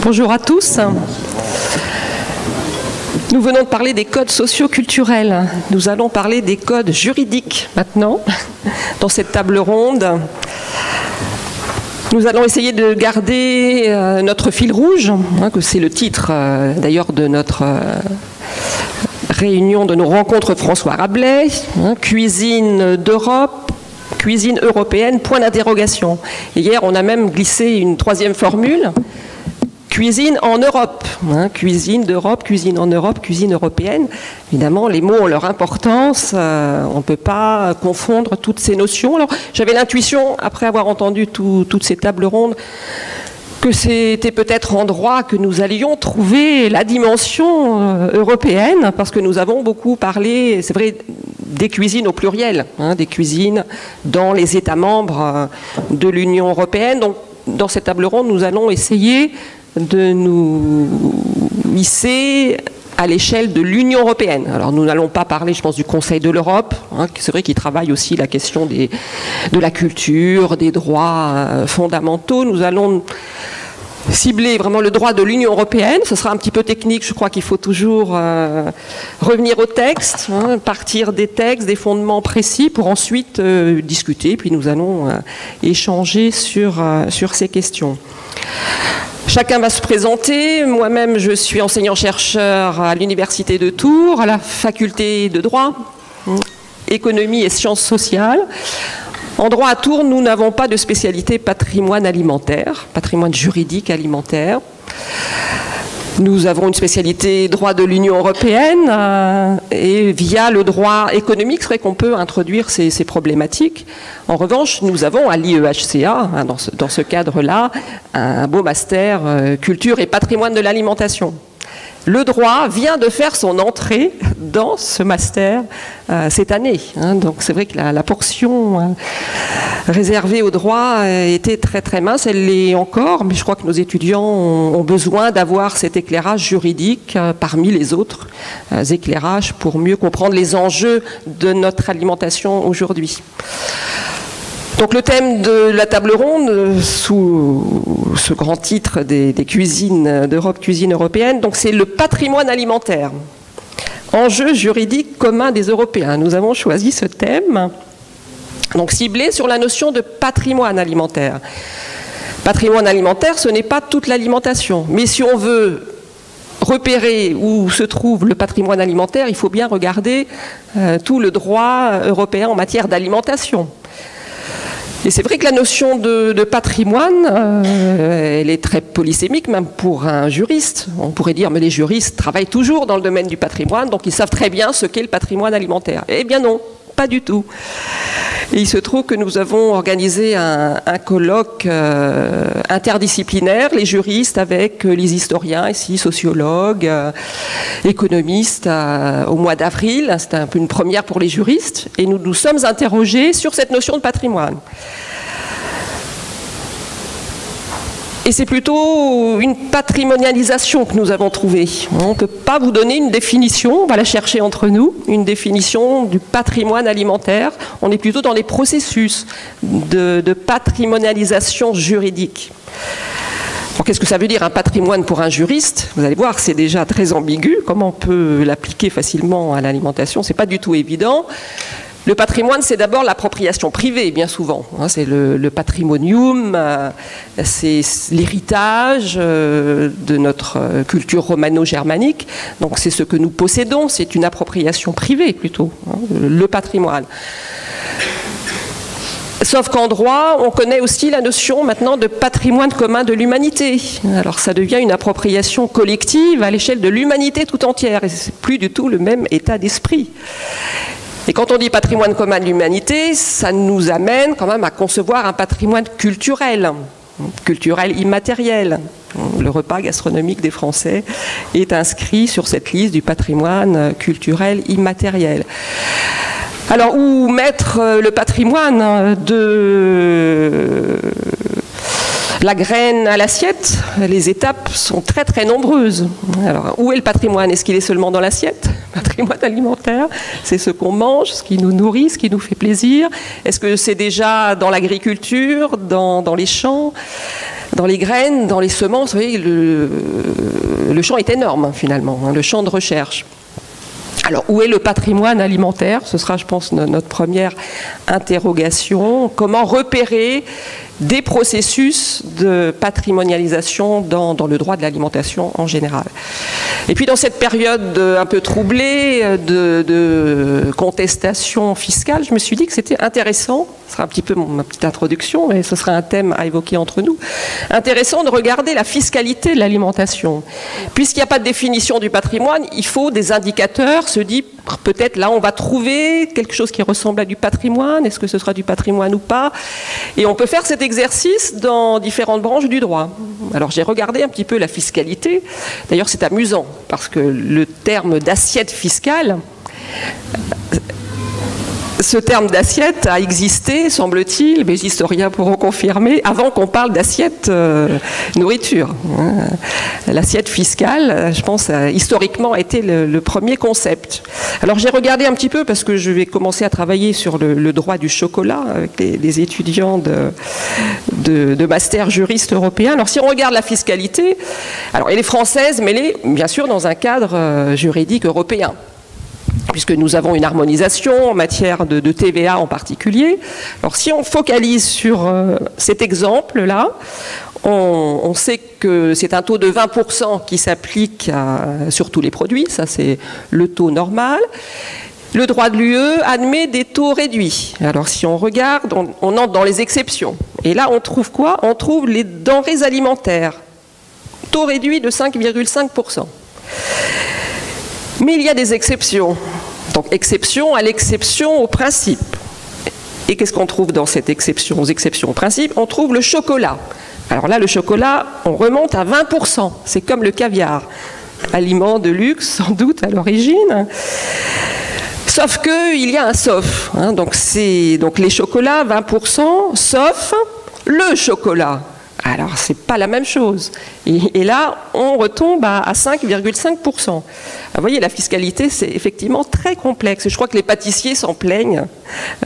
Bonjour à tous. Nous venons de parler des codes socio-culturels. Nous allons parler des codes juridiques maintenant, dans cette table ronde. Nous allons essayer de garder notre fil rouge, que c'est le titre d'ailleurs de notre réunion, de nos rencontres François Rabelais, cuisine d'Europe, cuisine européenne, point d'interrogation. Hier, on a même glissé une troisième formule, cuisine en Europe, cuisine d'Europe, cuisine en Europe, cuisine européenne. Évidemment, les mots ont leur importance, on ne peut pas confondre toutes ces notions. Alors, j'avais l'intuition, après avoir entendu toutes ces tables rondes, que c'était peut-être en droit que nous allions trouver la dimension européenne, parce que nous avons beaucoup parlé, c'est vrai, des cuisines au pluriel, des cuisines dans les États membres de l'Union européenne. Donc, dans cette table ronde, nous allons essayer de nous hisser à l'échelle de l'Union européenne. Alors nous n'allons pas parler, je pense, du Conseil de l'Europe, c'est vrai qu'il travaille aussi la question de la culture, des droits fondamentaux. Nous allons cibler vraiment le droit de l'Union européenne. Ce sera un petit peu technique, je crois qu'il faut toujours revenir au texte, partir des textes, des fondements précis pour ensuite discuter, puis nous allons échanger sur ces questions. Chacun va se présenter. Moi-même, je suis enseignant-chercheur à l'Université de Tours, à la faculté de droit, économie et sciences sociales. En droit à Tours, nous n'avons pas de spécialité patrimoine alimentaire, patrimoine juridique alimentaire. Nous avons une spécialité droit de l'Union européenne et via le droit économique, c'est vrai qu'on peut introduire ces problématiques. En revanche, nous avons à l'IEHCA, dans ce cadre-là, un beau master culture et patrimoine de l'alimentation. Le droit vient de faire son entrée dans ce master cette année. Donc c'est vrai que la portion réservée au droit était très très mince, elle l'est encore, mais je crois que nos étudiants ont besoin d'avoir cet éclairage juridique parmi les autres éclairages pour mieux comprendre les enjeux de notre alimentation aujourd'hui. Donc le thème de la table ronde, sous ce grand titre des cuisines d'Europe, cuisine européenne, donc c'est le patrimoine alimentaire. Enjeu juridique commun des Européens. Nous avons choisi ce thème, donc ciblé sur la notion de patrimoine alimentaire. Patrimoine alimentaire, ce n'est pas toute l'alimentation, mais si on veut repérer où se trouve le patrimoine alimentaire, il faut bien regarder tout le droit européen en matière d'alimentation. Et c'est vrai que la notion de patrimoine, elle est très polysémique, même pour un juriste. On pourrait dire, mais les juristes travaillent toujours dans le domaine du patrimoine, donc ils savent très bien ce qu'est le patrimoine alimentaire. Eh bien non, pas du tout. Et il se trouve que nous avons organisé un colloque interdisciplinaire, les juristes avec les historiens, ici, sociologues, économistes, au mois d'avril. C'était un peu une première pour les juristes. Et nous nous sommes interrogés sur cette notion de patrimoine. Et c'est plutôt une patrimonialisation que nous avons trouvée. On ne peut pas vous donner une définition, on va la chercher entre nous, une définition du patrimoine alimentaire. On est plutôt dans les processus de patrimonialisation juridique. Alors, qu'est-ce que ça veut dire un patrimoine pour un juriste? Vous allez voir, c'est déjà très ambigu. Comment on peut l'appliquer facilement à l'alimentation? C'est pas du tout évident. Le patrimoine, c'est d'abord l'appropriation privée, bien souvent. C'est le patrimonium, c'est l'héritage de notre culture romano-germanique. Donc c'est ce que nous possédons, c'est une appropriation privée plutôt, le patrimoine. Sauf qu'en droit, on connaît aussi la notion maintenant de patrimoine commun de l'humanité. Alors ça devient une appropriation collective à l'échelle de l'humanité tout entière, et c'est plus du tout le même état d'esprit. Et quand on dit patrimoine commun de l'humanité, ça nous amène quand même à concevoir un patrimoine culturel immatériel. Le repas gastronomique des Français est inscrit sur cette liste du patrimoine culturel immatériel. Alors, où mettre le patrimoine de la graine à l'assiette? Les étapes sont très très nombreuses. Alors, où est le patrimoine? Est-ce qu'il est seulement dans l'assiette? Patrimoine alimentaire, c'est ce qu'on mange, ce qui nous nourrit, ce qui nous fait plaisir. Est-ce que c'est déjà dans l'agriculture, dans les champs? dans les graines, dans les semences. Vous voyez, le champ est énorme, finalement, le champ de recherche. Alors, où est le patrimoine alimentaire? Ce sera, je pense, notre première interrogation. Comment repérer des processus de patrimonialisation dans le droit de l'alimentation en général? Et puis, dans cette période un peu troublée de contestation fiscale, je me suis dit que c'était intéressant, ce sera un petit peu ma petite introduction, mais ce sera un thème à évoquer entre nous, intéressant de regarder la fiscalité de l'alimentation. Puisqu'il n'y a pas de définition du patrimoine, il faut des indicateurs, se dit peut-être là on va trouver quelque chose qui ressemble à du patrimoine, est-ce que ce sera du patrimoine ou pas? Et on peut faire cet exercice dans différentes branches du droit. Alors j'ai regardé un petit peu la fiscalité, d'ailleurs c'est amusant, parce que le terme d'assiette fiscale, ce terme d'assiette a existé, semble-t-il, mais les historiens pourront confirmer, avant qu'on parle d'assiette nourriture. L'assiette fiscale, je pense, historiquement, a été le premier concept. Alors j'ai regardé un petit peu, parce que je vais commencer à travailler sur le droit du chocolat avec les étudiants de master juriste européen. Alors si on regarde la fiscalité, alors elle est française, mais elle est bien sûr dans un cadre juridique européen, puisque nous avons une harmonisation en matière de TVA en particulier. Alors si on focalise sur cet exemple-là, on sait que c'est un taux de 20% qui s'applique sur tous les produits, ça c'est le taux normal. Le droit de l'UE admet des taux réduits. Alors si on regarde, on entre dans les exceptions. Et là on trouve quoi? On trouve les denrées alimentaires, taux réduit de 5,5%. Mais il y a des exceptions. Donc, exception à l'exception au principe. Et qu'est-ce qu'on trouve dans cette exception aux exceptions au principe? On trouve le chocolat. Alors là, le chocolat, on remonte à 20%. C'est comme le caviar. Aliment de luxe, sans doute, à l'origine. Sauf qu'il y a un sauf. Donc les chocolats, 20%, sauf le chocolat. Alors, ce n'est pas la même chose. Et là, on retombe à 5,5%. Vous voyez, la fiscalité, c'est effectivement très complexe. Je crois que les pâtissiers s'en plaignent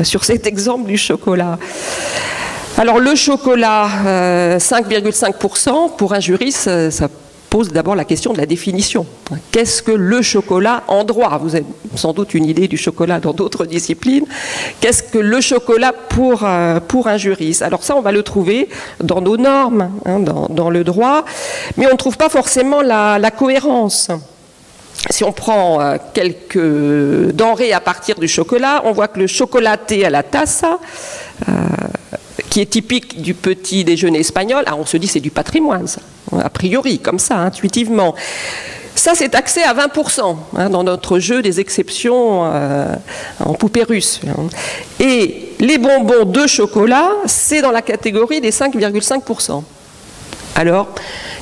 sur cet exemple du chocolat. Alors, le chocolat, 5,5%, pour un juriste, ça pose d'abord la question de la définition. Qu'est-ce que le chocolat en droit? Vous avez sans doute une idée du chocolat dans d'autres disciplines. Qu'est-ce que le chocolat pour un juriste? Alors ça, on va le trouver dans nos normes, dans le droit, mais on ne trouve pas forcément la cohérence. Si on prend quelques denrées à partir du chocolat, on voit que le chocolaté à la taza, qui est typique du petit déjeuner espagnol, on se dit c'est du patrimoine, ça, a priori, comme ça, intuitivement. Ça, c'est taxé à 20% dans notre jeu des exceptions en poupée russe. Et les bonbons de chocolat, c'est dans la catégorie des 5,5%. Alors,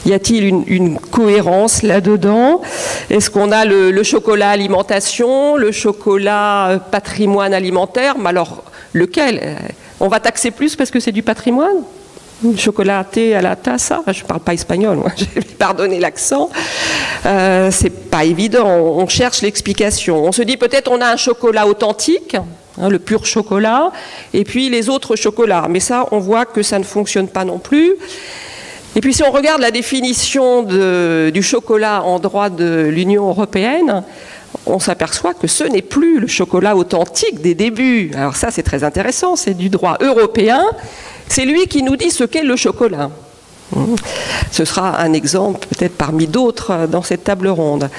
y a-t-il une cohérence là-dedans? Est-ce qu'on a le chocolat alimentation, le chocolat patrimoine alimentaire? Mais alors, lequel? On va taxer plus parce que c'est du patrimoine? Chocolaté à la taza, je ne parle pas espagnol, moi, je vais pardonner l'accent. C'est pas évident, on cherche l'explication. On se dit peut-être on a un chocolat authentique, le pur chocolat, et puis les autres chocolats. Mais ça, on voit que ça ne fonctionne pas non plus. Et puis si on regarde la définition du chocolat en droit de l'Union européenne, on s'aperçoit que ce n'est plus le chocolat authentique des débuts. Alors ça, c'est très intéressant, c'est du droit européen. C'est lui qui nous dit ce qu'est le chocolat. Ce sera un exemple, peut-être parmi d'autres, dans cette table ronde.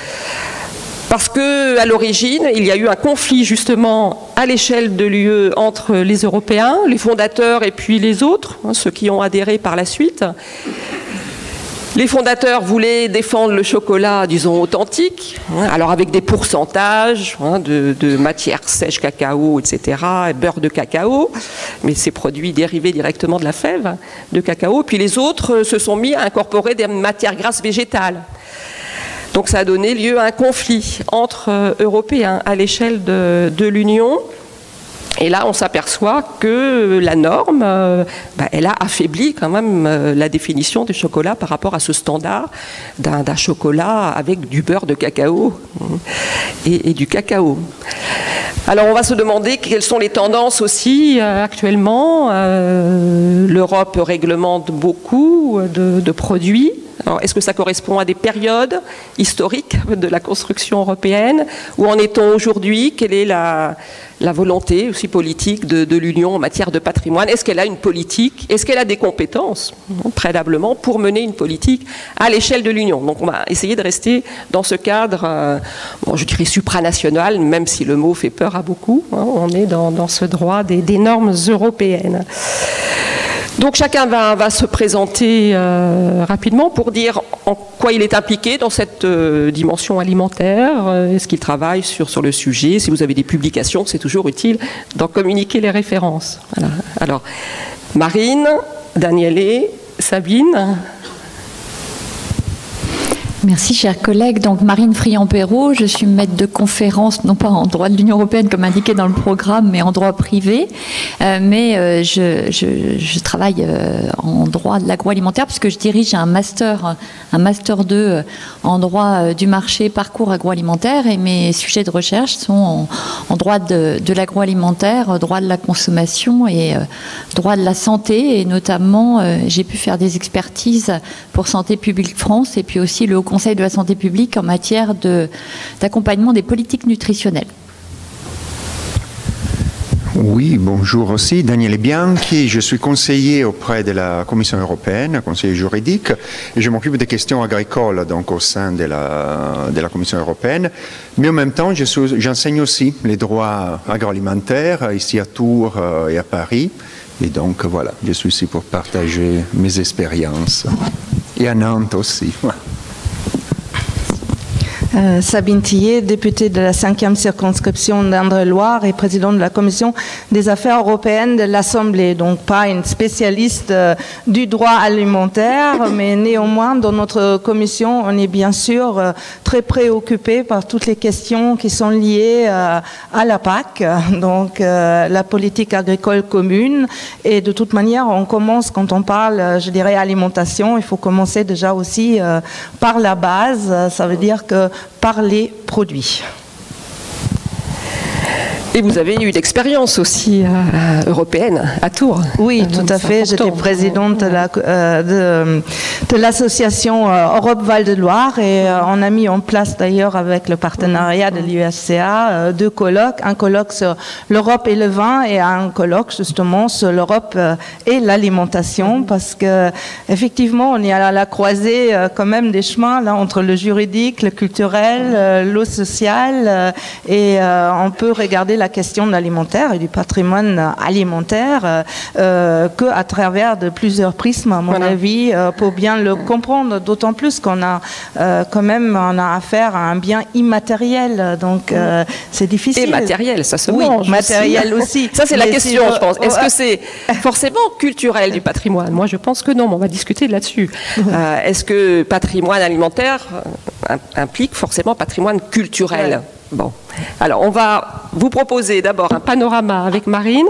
Parce qu'à l'origine, il y a eu un conflit justement à l'échelle de l'UE entre les Européens, les fondateurs et puis les autres, ceux qui ont adhéré par la suite. Les fondateurs voulaient défendre le chocolat, disons, authentique, alors avec des pourcentages de matières sèches, cacao, etc., beurre de cacao, mais ces produits dérivés directement de la fève de cacao. Puis les autres se sont mis à incorporer des matières grasses végétales. Donc ça a donné lieu à un conflit entre Européens à l'échelle de l'Union. Et là, on s'aperçoit que la norme, elle a affaibli quand même la définition du chocolat par rapport à ce standard d'un chocolat avec du beurre de cacao et du cacao. Alors on va se demander quelles sont les tendances aussi actuellement. L'Europe réglemente beaucoup de produits. Alors, est-ce que ça correspond à des périodes historiques de la construction européenne? Où en est-on aujourd'hui? Quelle est la volonté aussi politique de l'Union en matière de patrimoine? Est-ce qu'elle a une politique? Est-ce qu'elle a des compétences, préalablement, pour mener une politique à l'échelle de l'Union? Donc on va essayer de rester dans ce cadre, je dirais supranational, même si le mot fait peur à beaucoup. On est dans ce droit des normes européennes. Donc chacun va se présenter rapidement pour dire en quoi il est impliqué dans cette dimension alimentaire. Est-ce qu'il travaille sur le sujet? Si vous avez des publications, c'est toujours utile d'en communiquer les références. Voilà. Alors, Marine, Daniele, Sabine. Merci, chers collègues. Donc, Marine Friand-Perrault, je suis maître de conférence, non pas en droit de l'Union européenne comme indiqué dans le programme, mais en droit privé. Je travaille en droit de l'agroalimentaire parce que je dirige un master 2 en droit du marché, parcours agroalimentaire, et mes sujets de recherche sont en droit de l'agroalimentaire, droit de la consommation et droit de la santé. Et notamment, j'ai pu faire des expertises pour Santé publique France et puis aussi le Haut Conseil de la santé publique en matière d'accompagnement des politiques nutritionnelles. Oui, bonjour aussi, Daniele Bianchi, je suis conseiller auprès de la Commission européenne, conseiller juridique, et je m'occupe des questions agricoles donc au sein de la Commission européenne, mais en même temps j'enseigne aussi les droits agroalimentaires ici à Tours et à Paris, et donc voilà, je suis ici pour partager mes expériences, et à Nantes aussi. Sabine Tillet, députée de la 5e circonscription d'Indre-et-Loire et présidente de la Commission des affaires européennes de l'Assemblée. Donc pas une spécialiste du droit alimentaire, mais néanmoins dans notre commission, on est bien sûr très préoccupé par toutes les questions qui sont liées à la PAC, donc la politique agricole commune. Et de toute manière, on commence, quand on parle, je dirais, alimentation, il faut commencer déjà aussi par la base. Ça veut dire que par les produits. Et vous avez eu l'expérience aussi européenne à Tours. Oui, tout à fait. J'étais présidente de l'association Europe Val-de-Loire et on a mis en place d'ailleurs avec le partenariat de l'USCA 2 colloques. Un colloque sur l'Europe et le vin et un colloque justement sur l'Europe et l'alimentation parce que effectivement on est à la croisée quand même des chemins là entre le juridique, le culturel, le social et on peut regarder la question de l'alimentaire et du patrimoine alimentaire qu'à travers de plusieurs prismes, à mon avis, pour bien le comprendre, d'autant plus qu'on a quand même affaire à un bien immatériel, donc c'est difficile. Et matériel, ça se mange. Matériel aussi. Ça c'est la question, je pense. Est-ce que c'est forcément culturel du patrimoine? Moi je pense que non, mais on va discuter là-dessus. Est-ce que patrimoine alimentaire implique forcément patrimoine culturel? Bon, alors on va vous proposer d'abord un panorama avec Marine,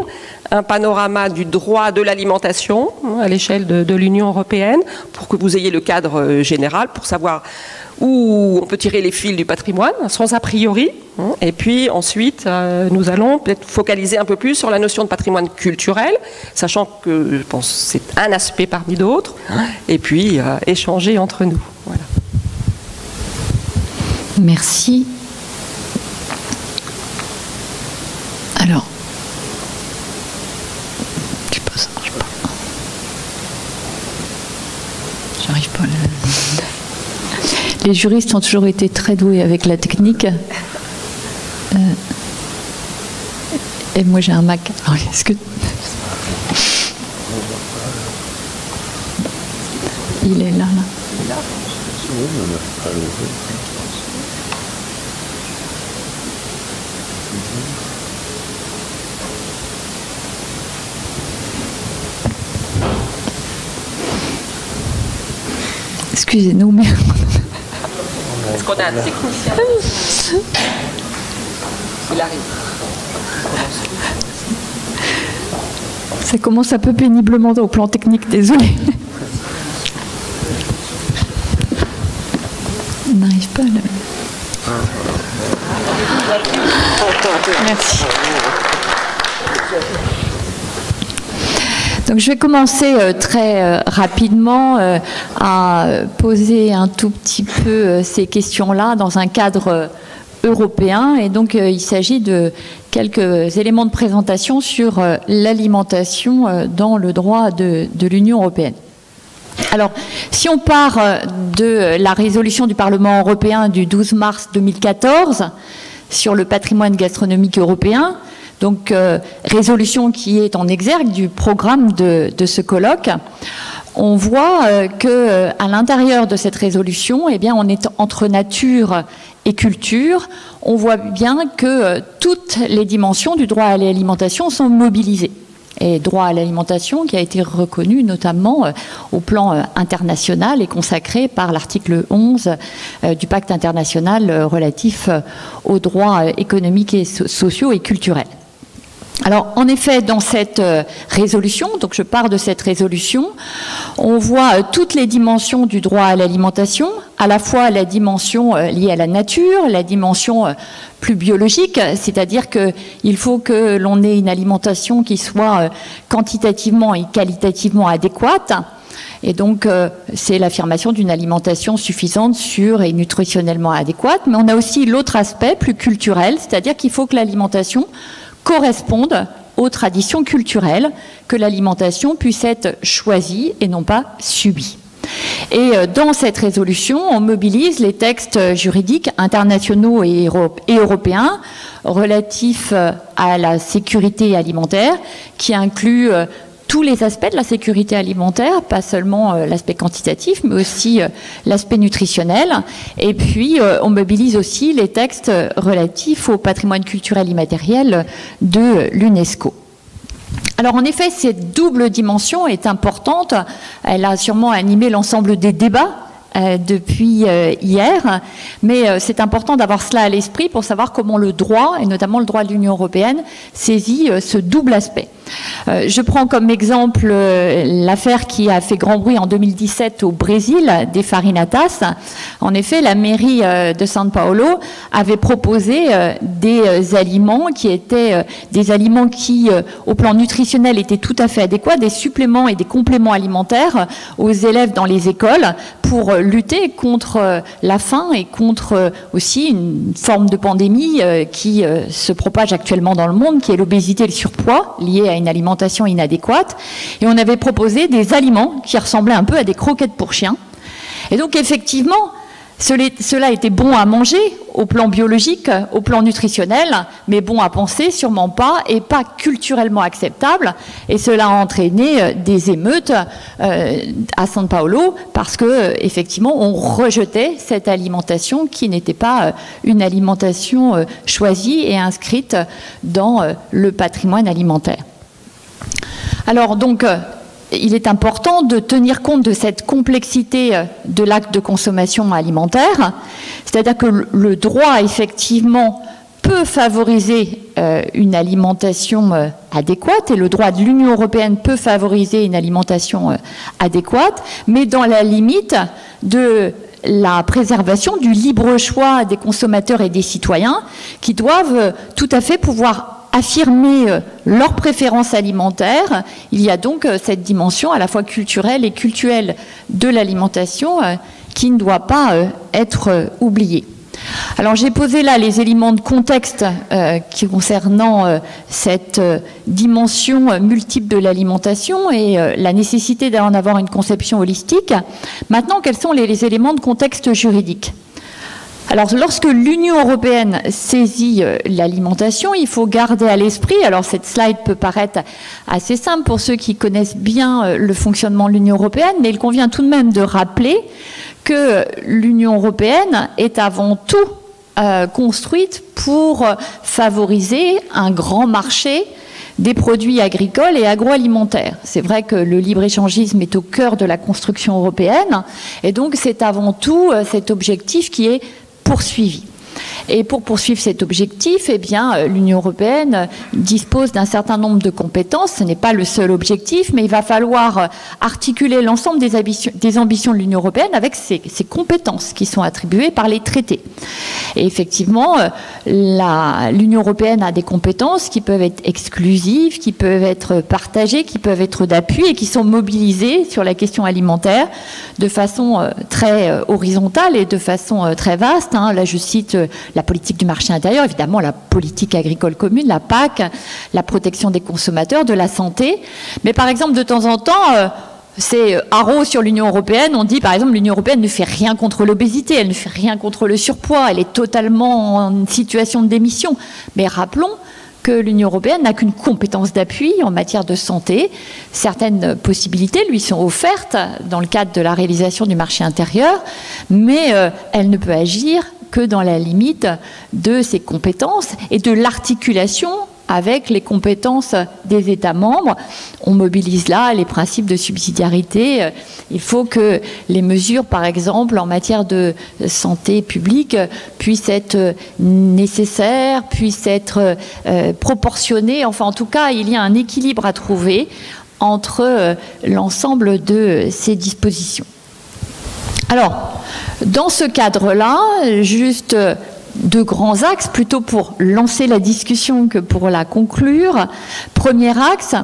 un panorama du droit de l'alimentation à l'échelle de l'Union européenne, pour que vous ayez le cadre général, pour savoir où on peut tirer les fils du patrimoine, sans a priori. Et puis ensuite, nous allons peut-être focaliser un peu plus sur la notion de patrimoine culturel, sachant que je pense que c'est un aspect parmi d'autres, et puis échanger entre nous. Voilà. Merci. Alors, je sais pas, ça marche pas. J'arrive pas à Les juristes ont toujours été très doués avec la technique. Et moi j'ai un Mac. Alors, est-ce que... Il est là. Excusez-nous, mais... Est-ce qu'on a un technicien? Il arrive. Ça commence un peu péniblement au plan technique, désolé. On n'arrive pas à le... Merci. Donc je vais commencer très rapidement à poser un tout petit peu ces questions-là dans un cadre européen. Et donc il s'agit de quelques éléments de présentation sur l'alimentation dans le droit de l'Union européenne. Alors, si on part de la résolution du Parlement européen du 12 mars 2014 sur le patrimoine gastronomique européen, donc résolution qui est en exergue du programme de ce colloque, on voit que à l'intérieur de cette résolution, eh bien, on est entre nature et culture. On voit bien que toutes les dimensions du droit à l'alimentation sont mobilisées. Et droit à l'alimentation qui a été reconnu notamment au plan international et consacré par l'article 11 du pacte international relatif aux droits économiques et sociaux et culturels. Alors, en effet, dans cette résolution, donc je pars de cette résolution, on voit toutes les dimensions du droit à l'alimentation, à la fois la dimension liée à la nature, la dimension plus biologique, c'est-à-dire qu'il faut que l'on ait une alimentation qui soit quantitativement et qualitativement adéquate. Et donc, c'est l'affirmation d'une alimentation suffisante, sûre et nutritionnellement adéquate. Mais on a aussi l'autre aspect, plus culturel, c'est-à-dire qu'il faut que l'alimentation corresponde aux traditions culturelles, que l'alimentation puisse être choisie et non pas subie. Et dans cette résolution, on mobilise les textes juridiques internationaux et européens relatifs à la sécurité alimentaire, qui incluent tous les aspects de la sécurité alimentaire, pas seulement l'aspect quantitatif, mais aussi l'aspect nutritionnel. Et puis, on mobilise aussi les textes relatifs au patrimoine culturel immatériel de l'UNESCO. Alors, en effet, cette double dimension est importante. Elle a sûrement animé l'ensemble des débats depuis hier, mais c'est important d'avoir cela à l'esprit pour savoir comment le droit, et notamment le droit de l'Union européenne, saisit ce double aspect. Je prends comme exemple l'affaire qui a fait grand bruit en 2017 au Brésil, des farinatas. En effet, la mairie de São Paulo avait proposé des aliments qui étaient des aliments qui, au plan nutritionnel, étaient tout à fait adéquats, des suppléments et des compléments alimentaires aux élèves dans les écoles pour lutter contre la faim et contre aussi une forme de pandémie qui se propage actuellement dans le monde, qui est l'obésité et le surpoids lié à une alimentation inadéquate. Et on avait proposé des aliments qui ressemblaient un peu à des croquettes pour chiens. Et donc effectivement, cela était bon à manger au plan biologique, au plan nutritionnel, mais bon à penser, sûrement pas, et pas culturellement acceptable. Et cela a entraîné des émeutes à São Paulo parce que effectivement, on rejetait cette alimentation qui n'était pas une alimentation choisie et inscrite dans le patrimoine alimentaire. Alors donc, il est important de tenir compte de cette complexité de l'acte de consommation alimentaire, c'est-à-dire que le droit, effectivement, peut favoriser une alimentation adéquate, et le droit de l'Union européenne peut favoriser une alimentation adéquate, mais dans la limite de la préservation du libre choix des consommateurs et des citoyens qui doivent tout à fait pouvoir affirmer leurs préférences alimentaires. Il y a donc cette dimension à la fois culturelle et cultuelle de l'alimentation qui ne doit pas être oubliée. Alors j'ai posé là les éléments de contexte concernant cette dimension multiple de l'alimentation et la nécessité d'en avoir une conception holistique. Maintenant, quels sont les éléments de contexte juridique ? Alors, lorsque l'Union européenne saisit l'alimentation, il faut garder à l'esprit, alors cette slide peut paraître assez simple pour ceux qui connaissent bien le fonctionnement de l'Union européenne, mais il convient tout de même de rappeler que l'Union européenne est avant tout construite pour favoriser un grand marché des produits agricoles et agroalimentaires. C'est vrai que le libre-échangisme est au cœur de la construction européenne, et donc c'est avant tout cet objectif qui est poursuivi. Et pour poursuivre cet objectif, eh bien, l'Union européenne dispose d'un certain nombre de compétences. Ce n'est pas le seul objectif, mais il va falloir articuler l'ensemble des ambitions de l'Union européenne avec ces compétences qui sont attribuées par les traités. Et effectivement, l'Union européenne a des compétences qui peuvent être exclusives, qui peuvent être partagées, qui peuvent être d'appui et qui sont mobilisées sur la question alimentaire de façon très horizontale et de façon très vaste. Là, je cite la politique du marché intérieur, évidemment la politique agricole commune, la PAC, la protection des consommateurs, de la santé. Mais par exemple, de temps en temps, c'est haro sur l'Union européenne. On dit, par exemple, l'Union européenne ne fait rien contre l'obésité, elle ne fait rien contre le surpoids, elle est totalement en situation de démission. Mais rappelons que l'Union européenne n'a qu'une compétence d'appui en matière de santé. Certaines possibilités lui sont offertes dans le cadre de la réalisation du marché intérieur, mais elle ne peut agir que dans la limite de ses compétences et de l'articulation avec les compétences des États membres. On mobilise là les principes de subsidiarité. Il faut que les mesures, par exemple, en matière de santé publique, puissent être nécessaires, puissent être proportionnées. Enfin, en tout cas, il y a un équilibre à trouver entre l'ensemble de ces dispositions. Alors, dans ce cadre-là, juste deux grands axes, plutôt pour lancer la discussion que pour la conclure. Premier axe,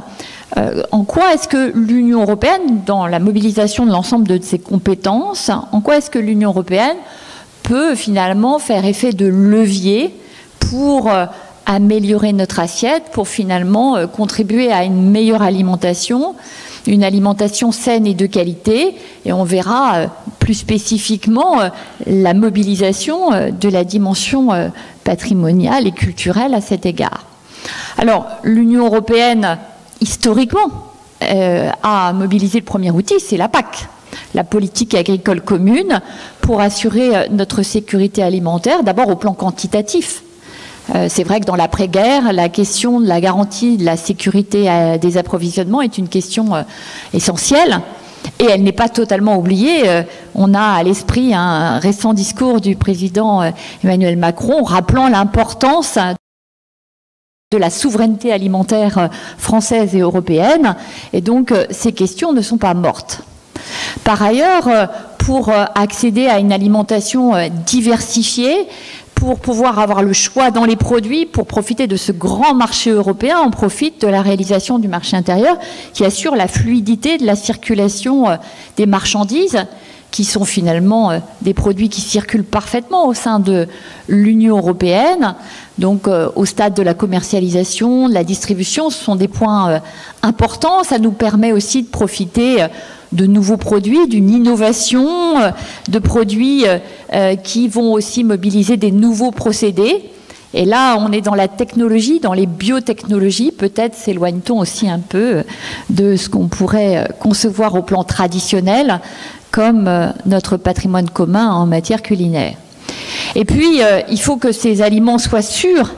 en quoi est-ce que l'Union européenne, dans la mobilisation de l'ensemble de ses compétences, en quoi est-ce que l'Union européenne peut finalement faire effet de levier pour améliorer notre assiette, pour finalement contribuer à une meilleure alimentation, une alimentation saine et de qualité, et on verra plus spécifiquement la mobilisation de la dimension patrimoniale et culturelle à cet égard. Alors, l'Union européenne, historiquement, a mobilisé le premier outil, c'est la PAC, la politique agricole commune, pour assurer notre sécurité alimentaire, d'abord au plan quantitatif. C'est vrai que dans l'après-guerre, la question de la garantie de la sécurité des approvisionnements est une question essentielle et elle n'est pas totalement oubliée. On a à l'esprit un récent discours du président Emmanuel Macron rappelant l'importance de la souveraineté alimentaire française et européenne, et donc ces questions ne sont pas mortes. Par ailleurs, pour accéder à une alimentation diversifiée, pour pouvoir avoir le choix dans les produits, pour profiter de ce grand marché européen, on profite de la réalisation du marché intérieur qui assure la fluidité de la circulation des marchandises, qui sont finalement des produits qui circulent parfaitement au sein de l'Union européenne. Donc au stade de la commercialisation, de la distribution, ce sont des points importants. Ça nous permet aussi de profiter de nouveaux produits, d'une innovation, de produits qui vont aussi mobiliser des nouveaux procédés. Et là, on est dans la technologie, dans les biotechnologies. Peut-être s'éloigne-t-on aussi un peu de ce qu'on pourrait concevoir au plan traditionnel comme notre patrimoine commun en matière culinaire. Et puis, il faut que ces aliments soient sûrs.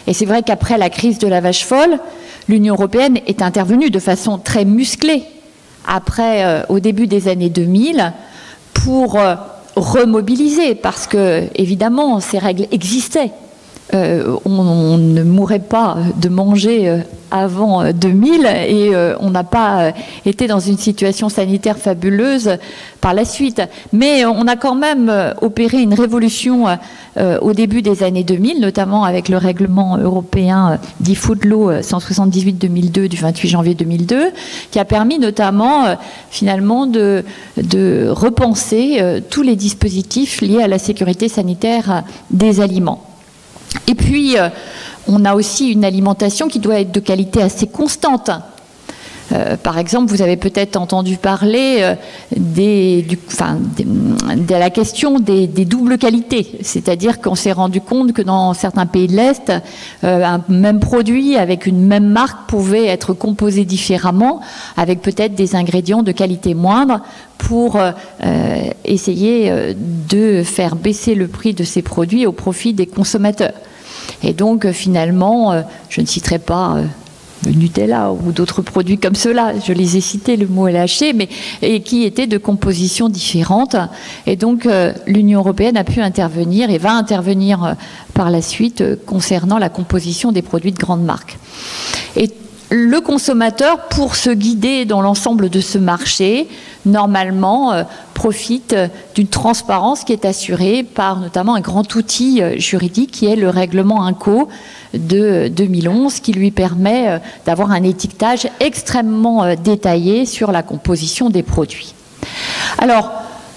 Et c'est vrai qu'après la crise de la vache folle, l'Union européenne est intervenue de façon très musclée au début des années 2000 pour remobiliser, parce que évidemment ces règles existaient. On ne mourrait pas de manger avant 2000 et on n'a pas été dans une situation sanitaire fabuleuse par la suite. Mais on a quand même opéré une révolution au début des années 2000, notamment avec le règlement européen dit Food Law 178/2002 du 28 janvier 2002, qui a permis notamment finalement de repenser tous les dispositifs liés à la sécurité sanitaire des aliments. Et puis, on a aussi une alimentation qui doit être de qualité assez constante. Par exemple, vous avez peut-être entendu parler de la question des doubles qualités. C'est-à-dire qu'on s'est rendu compte que dans certains pays de l'Est, un même produit avec une même marque pouvait être composé différemment, avec peut-être des ingrédients de qualité moindre, pour essayer de faire baisser le prix de ces produits au profit des consommateurs. Et donc, finalement, je ne citerai pas Nutella ou d'autres produits comme cela, je les ai cités, le mot est lâché, et qui étaient de compositions différentes. Et donc l'Union européenne a pu intervenir et va intervenir par la suite concernant la composition des produits de grandes marques. Et le consommateur, pour se guider dans l'ensemble de ce marché, normalement profite d'une transparence qui est assurée par notamment un grand outil juridique qui est le règlement INCO de 2011, qui lui permet d'avoir un étiquetage extrêmement détaillé sur la composition des produits. Alors,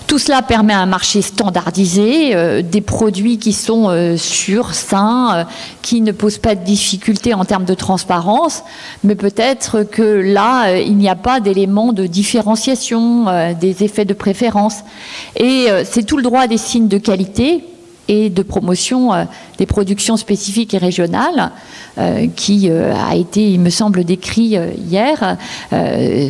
tout cela permet un marché standardisé, des produits qui sont sûrs, sains, qui ne posent pas de difficultés en termes de transparence, mais peut-être que là, il n'y a pas d'éléments de différenciation, des effets de préférence. Et c'est tout le droit des signes de qualité et de promotion des productions spécifiques et régionales qui a été, il me semble, décrit hier,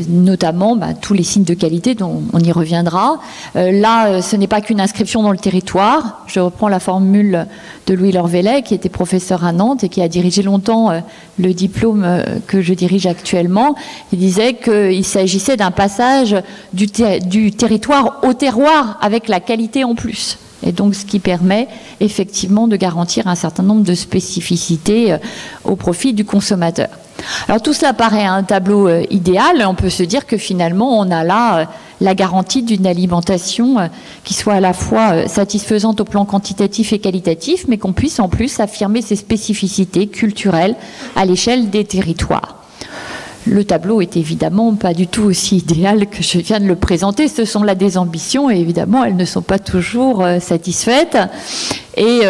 notamment tous les signes de qualité dont on y reviendra. Là, ce n'est pas qu'une inscription dans le territoire. Je reprends la formule de Louis Lorvellet, qui était professeur à Nantes et qui a dirigé longtemps le diplôme que je dirige actuellement. Il disait qu'il s'agissait d'un passage du territoire au terroir avec la qualité en plus. Et donc, ce qui permet effectivement de garantir un certain nombre de spécificités au profit du consommateur. Alors, tout cela paraît un tableau idéal. On peut se dire que finalement, on a là la garantie d'une alimentation qui soit à la fois satisfaisante au plan quantitatif et qualitatif, mais qu'on puisse en plus affirmer ses spécificités culturelles à l'échelle des territoires. Le tableau est évidemment pas du tout aussi idéal que je viens de le présenter. Ce sont là des ambitions et évidemment, elles ne sont pas toujours satisfaites. Et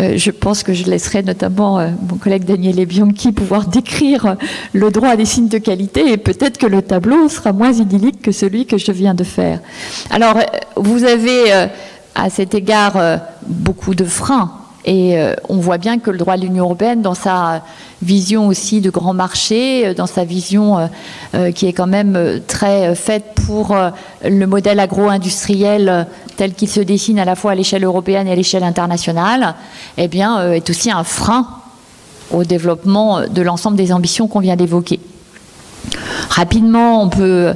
je pense que je laisserai notamment mon collègue Daniele Bianchi pouvoir décrire le droit des signes de qualité et peut-être que le tableau sera moins idyllique que celui que je viens de faire. Alors, vous avez à cet égard beaucoup de freins. Et on voit bien que le droit de l'Union européenne, dans sa vision aussi de grand marché, dans sa vision qui est quand même très faite pour le modèle agro-industriel tel qu'il se dessine à la fois à l'échelle européenne et à l'échelle internationale, eh bien, est aussi un frein au développement de l'ensemble des ambitions qu'on vient d'évoquer. Rapidement, on peut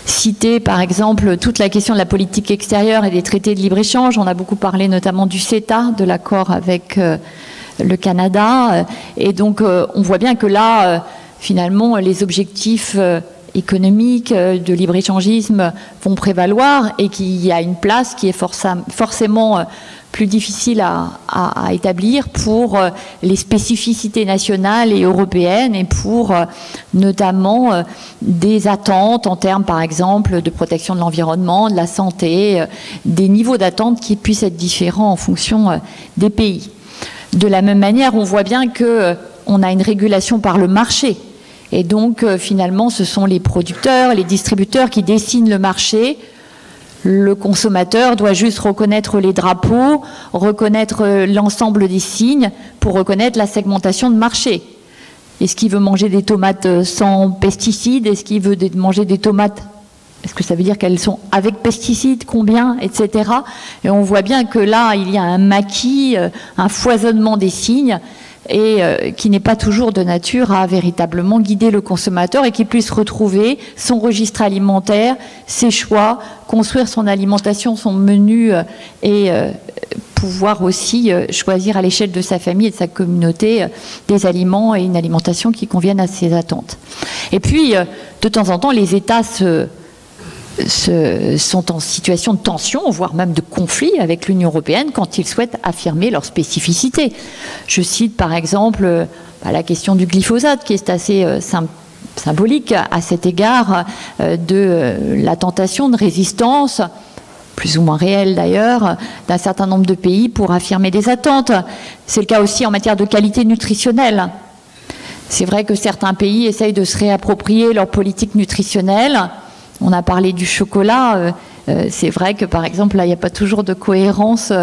citer par exemple toute la question de la politique extérieure et des traités de libre-échange. On a beaucoup parlé notamment du CETA, de l'accord avec le Canada. Et donc on voit bien que là, finalement, les objectifs économiques de libre-échangisme vont prévaloir et qu'il y a une place qui est forcément plus difficile à établir pour les spécificités nationales et européennes et pour notamment des attentes en termes, par exemple, de protection de l'environnement, de la santé, des niveaux d'attente qui puissent être différents en fonction des pays. De la même manière, on voit bien qu'on a une régulation par le marché. Et donc, finalement, ce sont les producteurs, les distributeurs qui dessinent le marché. Le consommateur doit juste reconnaître les drapeaux, reconnaître l'ensemble des signes pour reconnaître la segmentation de marché. Est-ce qu'il veut manger des tomates sans pesticides? Est-ce qu'il veut manger des tomates? Est-ce que ça veut dire qu'elles sont avec pesticides? Combien? Etc. Et on voit bien que là, il y a un maquis, un foisonnement des signes et qui n'est pas toujours de nature à véritablement guider le consommateur et qui puisse retrouver son registre alimentaire, ses choix, construire son alimentation, son menu et pouvoir aussi choisir à l'échelle de sa famille et de sa communauté des aliments et une alimentation qui conviennent à ses attentes. Et puis, de temps en temps, les États sont en situation de tension, voire même de conflit avec l'Union européenne quand ils souhaitent affirmer leurs spécificités. Je cite par exemple la question du glyphosate qui est assez symbolique à cet égard de la tentation de résistance, plus ou moins réelle d'ailleurs, d'un certain nombre de pays pour affirmer des attentes. C'est le cas aussi en matière de qualité nutritionnelle. C'est vrai que certains pays essayent de se réapproprier leur politique nutritionnelle. On a parlé du chocolat. C'est vrai que, par exemple, là, il n'y a pas toujours de cohérence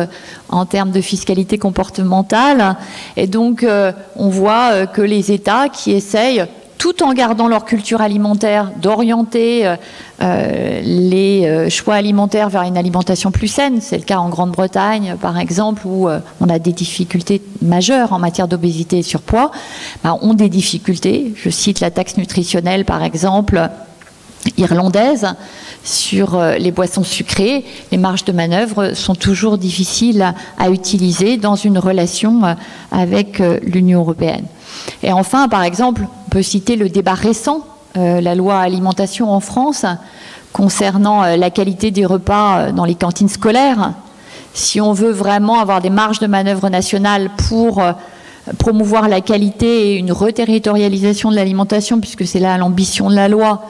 en termes de fiscalité comportementale. Et donc, on voit que les États qui essayent tout en gardant leur culture alimentaire, d'orienter les choix alimentaires vers une alimentation plus saine. C'est le cas en Grande-Bretagne, par exemple, où on a des difficultés majeures en matière d'obésité et surpoids, ont des difficultés. Je cite la taxe nutritionnelle, par exemple, irlandaise, sur les boissons sucrées. Les marges de manœuvre sont toujours difficiles à utiliser dans une relation avec l'Union européenne. Et enfin, par exemple, on peut citer le débat récent, la loi alimentation en France, concernant la qualité des repas dans les cantines scolaires. Si on veut vraiment avoir des marges de manœuvre nationales pour promouvoir la qualité et une reterritorialisation de l'alimentation, puisque c'est là l'ambition de la loi,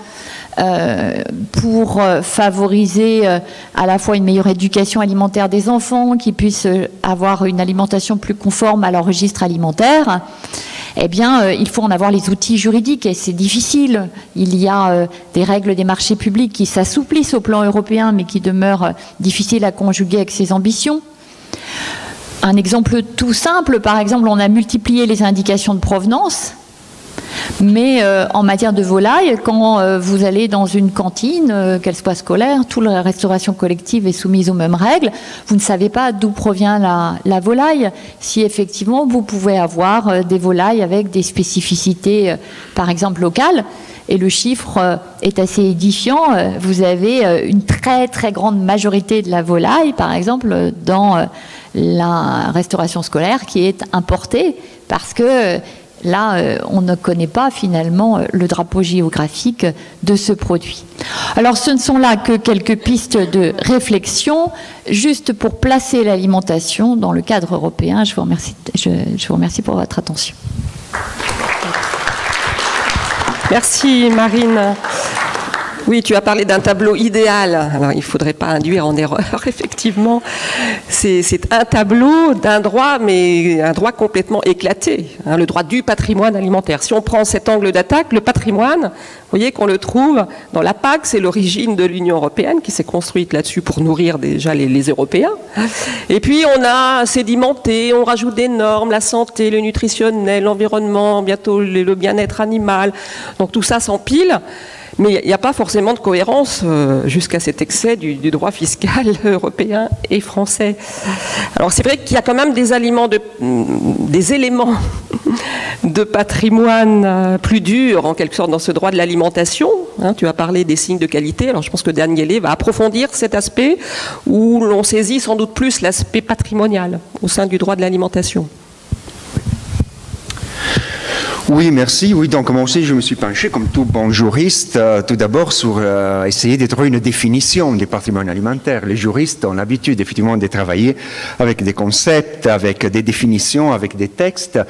pour favoriser à la fois une meilleure éducation alimentaire des enfants, qui puissent avoir une alimentation plus conforme à leur registre alimentaire, eh bien, il faut en avoir les outils juridiques et c'est difficile. Il y a des règles des marchés publics qui s'assouplissent au plan européen, mais qui demeurent difficiles à conjuguer avec ces ambitions. Un exemple tout simple, par exemple, on a multiplié les indications de provenance. Mais en matière de volaille, quand vous allez dans une cantine, qu'elle soit scolaire, toute la restauration collective est soumise aux mêmes règles, vous ne savez pas d'où provient la volaille. Si effectivement vous pouvez avoir des volailles avec des spécificités, par exemple locales, et le chiffre est assez édifiant, vous avez une très très grande majorité de la volaille, par exemple, dans la restauration scolaire qui est importée, parce que là, on ne connaît pas finalement le drapeau géographique de ce produit. Alors, ce ne sont là que quelques pistes de réflexion, juste pour placer l'alimentation dans le cadre européen. Je vous remercie pour votre attention. Merci Marine. Oui, tu as parlé d'un tableau idéal. Alors, il ne faudrait pas induire en erreur, effectivement. C'est un tableau d'un droit, mais un droit complètement éclaté, hein, le droit du patrimoine alimentaire. Si on prend cet angle d'attaque, le patrimoine, vous voyez qu'on le trouve dans la PAC, c'est l'origine de l'Union européenne qui s'est construite là-dessus pour nourrir déjà les Européens. Et puis, on a sédimenté, on rajoute des normes, la santé, le nutritionnel, l'environnement, bientôt le bien-être animal. Donc, tout ça s'empile. Mais il n'y a pas forcément de cohérence jusqu'à cet excès du droit fiscal européen et français. Alors c'est vrai qu'il y a quand même des éléments de patrimoine plus durs, en quelque sorte, dans ce droit de l'alimentation. Hein, tu as parlé des signes de qualité. Alors je pense que Daniele va approfondir cet aspect où l'on saisit sans doute plus l'aspect patrimonial au sein du droit de l'alimentation. Oui, merci. Oui, donc moi aussi, je me suis penché, comme tout bon juriste, tout d'abord sur essayer de trouver une définition du patrimoine alimentaire. Les juristes ont l'habitude, effectivement, de travailler avec des concepts, avec des définitions, avec des textes.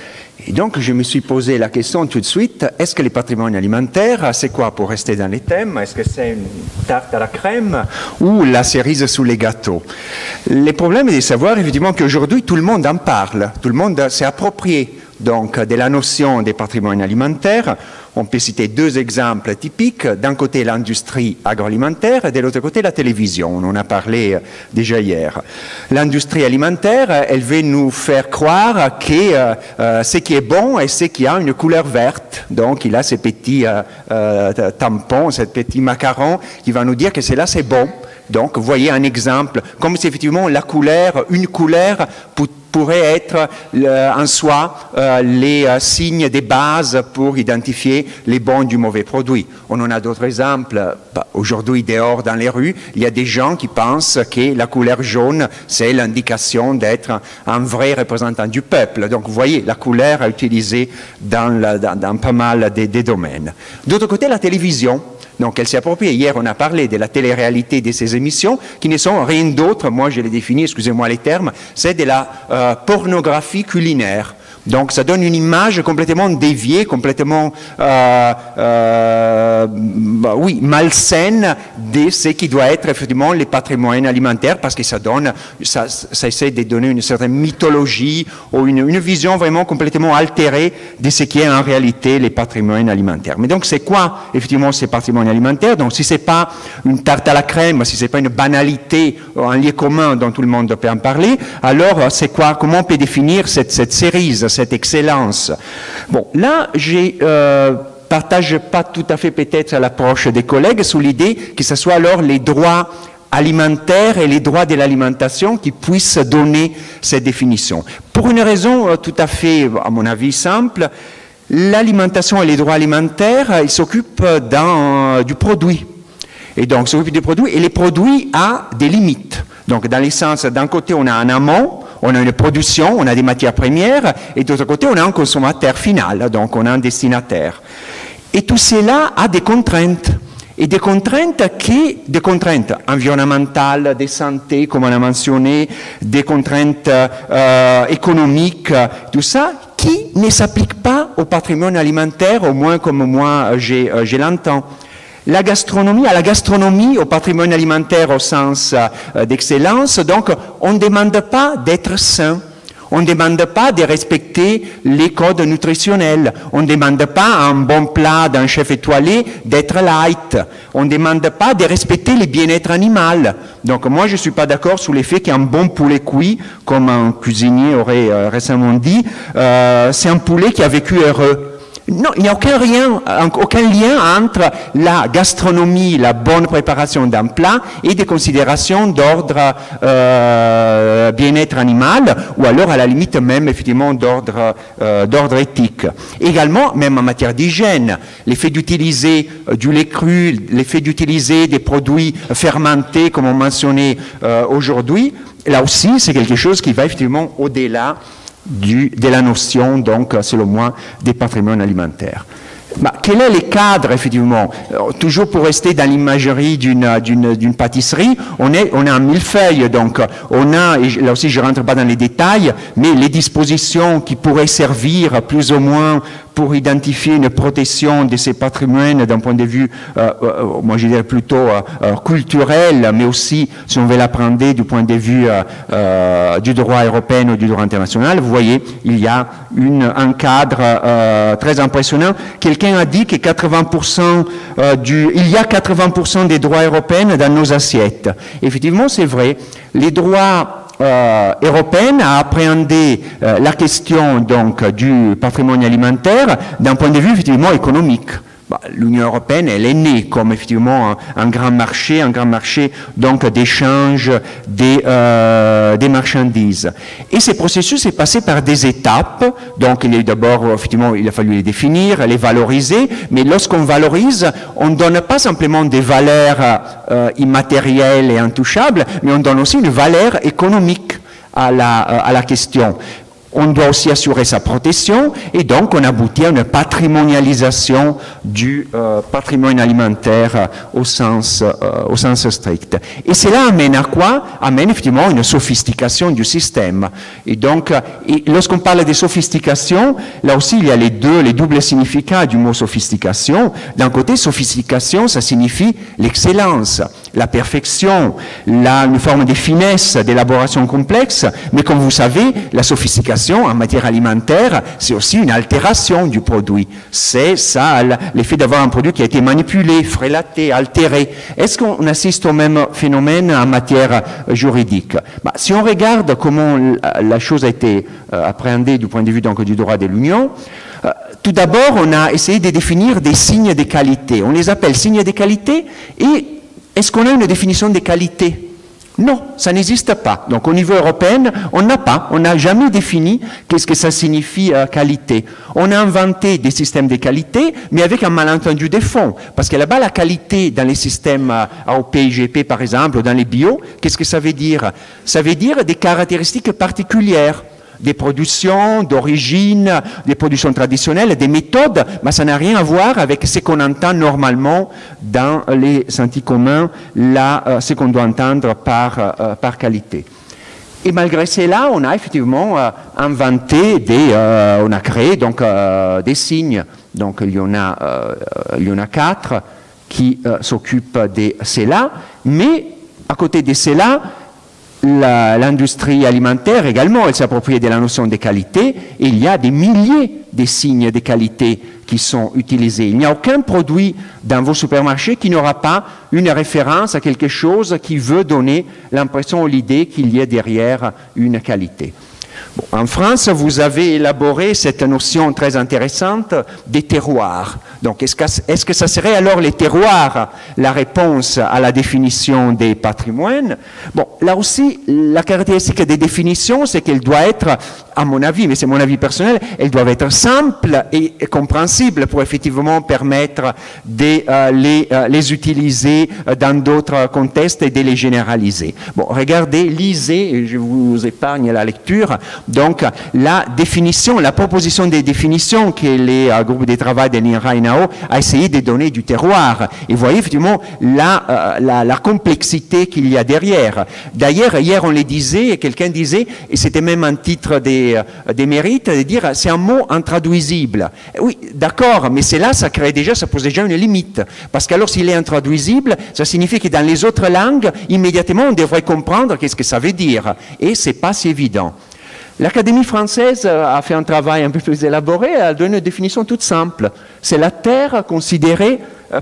Et donc, je me suis posé la question tout de suite, est-ce que le patrimoine alimentaire, c'est quoi pour rester dans les thèmes? Est-ce que c'est une tarte à la crème ou la cerise sous les gâteaux? Le problème est de savoir, évidemment, qu'aujourd'hui, tout le monde en parle. Tout le monde s'est approprié donc de la notion des patrimoines alimentaires. On peut citer deux exemples typiques. D'un côté, l'industrie agroalimentaire et de l'autre côté, la télévision. On en a parlé déjà hier. L'industrie alimentaire, elle veut nous faire croire que ce qui est bon et ce qui a une couleur verte. Donc, il a ces petits tampons, ces petits macarons qui vont nous dire que cela, c'est bon. Donc, vous voyez un exemple, comme si effectivement la couleur, une couleur pourrait être en soi les signes des bases pour identifier les bons du mauvais produit. On en a d'autres exemples. Aujourd'hui, dehors, dans les rues, il y a des gens qui pensent que la couleur jaune, c'est l'indication d'être un vrai représentant du peuple. Donc, vous voyez, la couleur à utiliser dans pas mal des domaines. D'autre côté, la télévision. Donc, elle s'est appropriée. Hier, on a parlé de la télé-réalité de ces émissions, qui ne sont rien d'autre, moi je les définis, excusez-moi les termes, c'est de la pornographie culinaire. Donc, ça donne une image complètement déviée, complètement malsaine de ce qui doit être effectivement le patrimoine alimentaire, parce que ça essaie de donner une certaine mythologie ou une vision vraiment complètement altérée de ce qui est en réalité les patrimoines alimentaires. Mais donc, c'est quoi effectivement ces patrimoines alimentaires? Donc, si c'est pas une tarte à la crème, si c'est pas une banalité, un lieu commun dont tout le monde peut en parler, alors c'est quoi? Comment on peut définir cette cerise, cette excellence? Bon, là, j'ai partage pas tout à fait peut-être l'approche des collègues sous l'idée que ce soit alors les droits alimentaires et les droits de l'alimentation qui puissent donner cette définition. Pour une raison tout à fait, à mon avis, simple, l'alimentation et les droits alimentaires, ils s'occupent du produit. Et donc, s'occupent du produit, et les produits ont des limites. Donc, dans le sens, d'un côté, on a un amont, on a une production, on a des matières premières, et de l'autre côté, on a un consommateur final, donc on a un destinataire. Et tout cela a des contraintes. Et des contraintes environnementales, de santé, comme on a mentionné, des contraintes économiques, tout ça, qui ne s'appliquent pas au patrimoine alimentaire, au moins comme moi je l'entends. La gastronomie, au patrimoine alimentaire au sens d'excellence, donc on ne demande pas d'être sain. On ne demande pas de respecter les codes nutritionnels. On ne demande pas à un bon plat d'un chef étoilé d'être light. On ne demande pas de respecter le bien-être animal. Donc moi, je ne suis pas d'accord sur l'effet qu'un bon poulet cuit, comme un cuisinier aurait récemment dit, c'est un poulet qui a vécu heureux. Non, il n'y a aucun lien entre la gastronomie, la bonne préparation d'un plat et des considérations d'ordre bien-être animal, ou alors à la limite même effectivement d'ordre éthique. Également, même en matière d'hygiène, l'effet d'utiliser du lait cru, l'effet d'utiliser des produits fermentés, comme on mentionnait aujourd'hui, là aussi c'est quelque chose qui va effectivement au-delà de la notion, donc, selon moi, des patrimoines alimentaires. Quel est le cadre, effectivement? Toujours pour rester dans l'imagerie d'une pâtisserie, on a un millefeuille, donc on a, et là aussi je ne rentre pas dans les détails, mais les dispositions qui pourraient servir plus ou moins pour identifier une protection de ces patrimoines d'un point de vue, moi je dirais plutôt culturel, mais aussi, si on veut l'apprendre du point de vue du droit européen ou du droit international, vous voyez, il y a un cadre très impressionnant. Quelqu'un a dit que 80% il y a 80% des droits européens dans nos assiettes. Effectivement, c'est vrai. Les droits européenne a appréhendé la question donc du patrimoine alimentaire d'un point de vue effectivement économique. L'Union européenne, elle est née comme effectivement un grand marché donc d'échange des marchandises. Et ce processus est passé par des étapes. Donc il y a d'abord effectivement il a fallu les définir, les valoriser. Mais lorsqu'on valorise, on ne donne pas simplement des valeurs immatérielles et intouchables, mais on donne aussi une valeur économique à la question. On doit aussi assurer sa protection et donc on aboutit à une patrimonialisation du patrimoine alimentaire au sens strict. Et cela amène à quoi? Amène effectivement une sophistication du système. Et donc, lorsqu'on parle de sophistication, là aussi il y a les doubles significats du mot sophistication. D'un côté, sophistication, ça signifie l'excellence, la perfection, une forme de finesse, d'élaboration complexe, mais comme vous savez, la sophistication en matière alimentaire, c'est aussi une altération du produit. C'est ça, l'effet d'avoir un produit qui a été manipulé, frélaté, altéré. Est-ce qu'on assiste au même phénomène en matière juridique? Si on regarde comment la chose a été appréhendée du point de vue donc, du droit de l'Union, tout d'abord, on a essayé de définir des signes de qualité. On les appelle signes de qualité et est-ce qu'on a une définition des qualités? Non, ça n'existe pas. Donc au niveau européen, on n'a jamais défini qu'est-ce que ça signifie qualité. On a inventé des systèmes de qualité, mais avec un malentendu des fonds. Parce que là-bas, la qualité dans les systèmes AOP, IGP par exemple, ou dans les bio, qu'est-ce que ça veut dire? Ça veut dire des caractéristiques particulières. Des productions d'origine, des productions traditionnelles, des méthodes, mais ça n'a rien à voir avec ce qu'on entend normalement dans les sentiers communs, ce qu'on doit entendre par qualité. Et malgré cela, on a effectivement inventé on a créé donc des signes. Donc il y en a 4 qui s'occupent de cela, mais à côté de cela, l'industrie alimentaire également, elle s'approprie de la notion de qualité et il y a des milliers de signes de qualité qui sont utilisés. Il n'y a aucun produit dans vos supermarchés qui n'aura pas une référence à quelque chose qui veut donner l'impression ou l'idée qu'il y ait derrière une qualité. En France, vous avez élaboré cette notion très intéressante des terroirs. Donc, est-ce que ça serait alors les terroirs la réponse à la définition des patrimoines? Bon, là aussi, la caractéristique des définitions, c'est qu'elle doit être, à mon avis, mais c'est mon avis personnel, elles doivent être simples et compréhensibles pour effectivement permettre de les utiliser dans d'autres contextes et de les généraliser. Bon, regardez, lisez, et je vous épargne la lecture, donc la définition, la proposition des définitions que les groupes de travail de l'INRA a essayé de donner du terroir. Et vous voyez effectivement la complexité qu'il y a derrière. D'ailleurs, hier on les disait, et quelqu'un disait, et c'était même un titre des mérites, de dire c'est un mot intraduisible. Oui, d'accord, mais c'est là, ça pose déjà une limite. Parce qu'alors s'il est intraduisible, ça signifie que dans les autres langues, immédiatement on devrait comprendre qu'est-ce que ça veut dire. Et c'est pas si évident. L'Académie française a fait un travail un peu plus élaboré, elle a donné une définition toute simple. C'est la terre considérée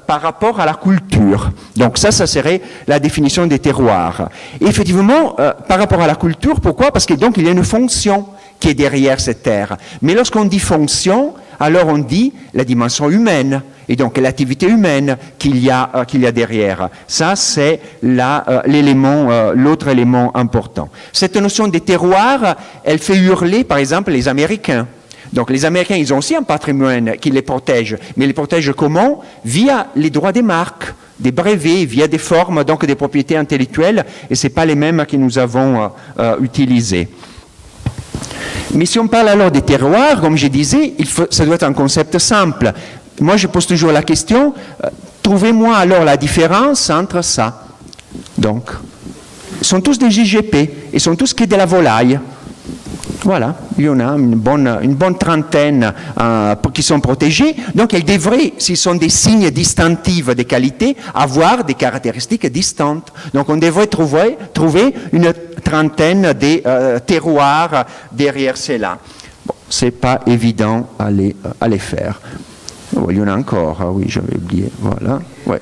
par rapport à la culture. Donc ça serait la définition des terroirs. Et effectivement, par rapport à la culture, pourquoi? Parce que donc il y a une fonction qui est derrière cette terre. Mais lorsqu'on dit fonction, alors on dit la dimension humaine, et donc l'activité humaine qu'il y a derrière. Ça, c'est l'autre élément important. Cette notion des terroirs, elle fait hurler, par exemple, les Américains. Donc les Américains, ils ont aussi un patrimoine qui les protège. Mais ils les protègent comment? Via les droits des marques, des brevets, via des formes, donc des propriétés intellectuelles, et ce n'est pas les mêmes que nous avons utilisées. Mais si on parle alors des terroirs, comme je disais, ça doit être un concept simple. Moi, je pose toujours la question, trouvez-moi alors la différence entre ça. Donc, ils sont tous des JGP, ils sont tous que de la volaille. Voilà, il y en a une bonne trentaine qui sont protégés. Donc, elles devraient, s'ils sont des signes distinctifs de qualité, avoir des caractéristiques distantes. Donc, on devrait trouver une trentaine de terroirs derrière cela. Bon, ce n'est pas évident à les faire. Oh, il y en a encore, ah oui, j'avais oublié, voilà. Ouais.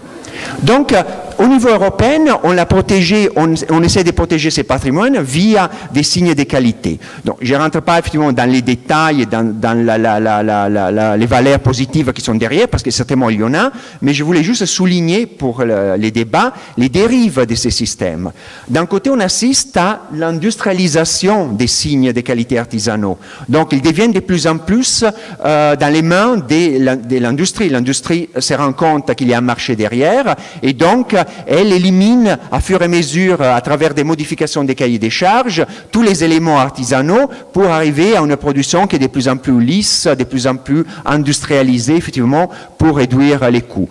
Donc, au niveau européen, on l'a protégé, on essaie de protéger ces patrimoines via des signes de qualité. Donc, je ne rentre pas effectivement dans les détails, dans les valeurs positives qui sont derrière, parce que certainement il y en a, mais je voulais juste souligner pour les débats les dérives de ces systèmes. D'un côté, on assiste à l'industrialisation des signes de qualité artisanaux. Donc, ils deviennent de plus en plus dans les mains de l'industrie. L'industrie se rend compte qu'il y a un marché derrière, et donc, elle élimine, à fur et à mesure, à travers des modifications des cahiers des charges, tous les éléments artisanaux pour arriver à une production qui est de plus en plus lisse, de plus en plus industrialisée, effectivement, pour réduire les coûts.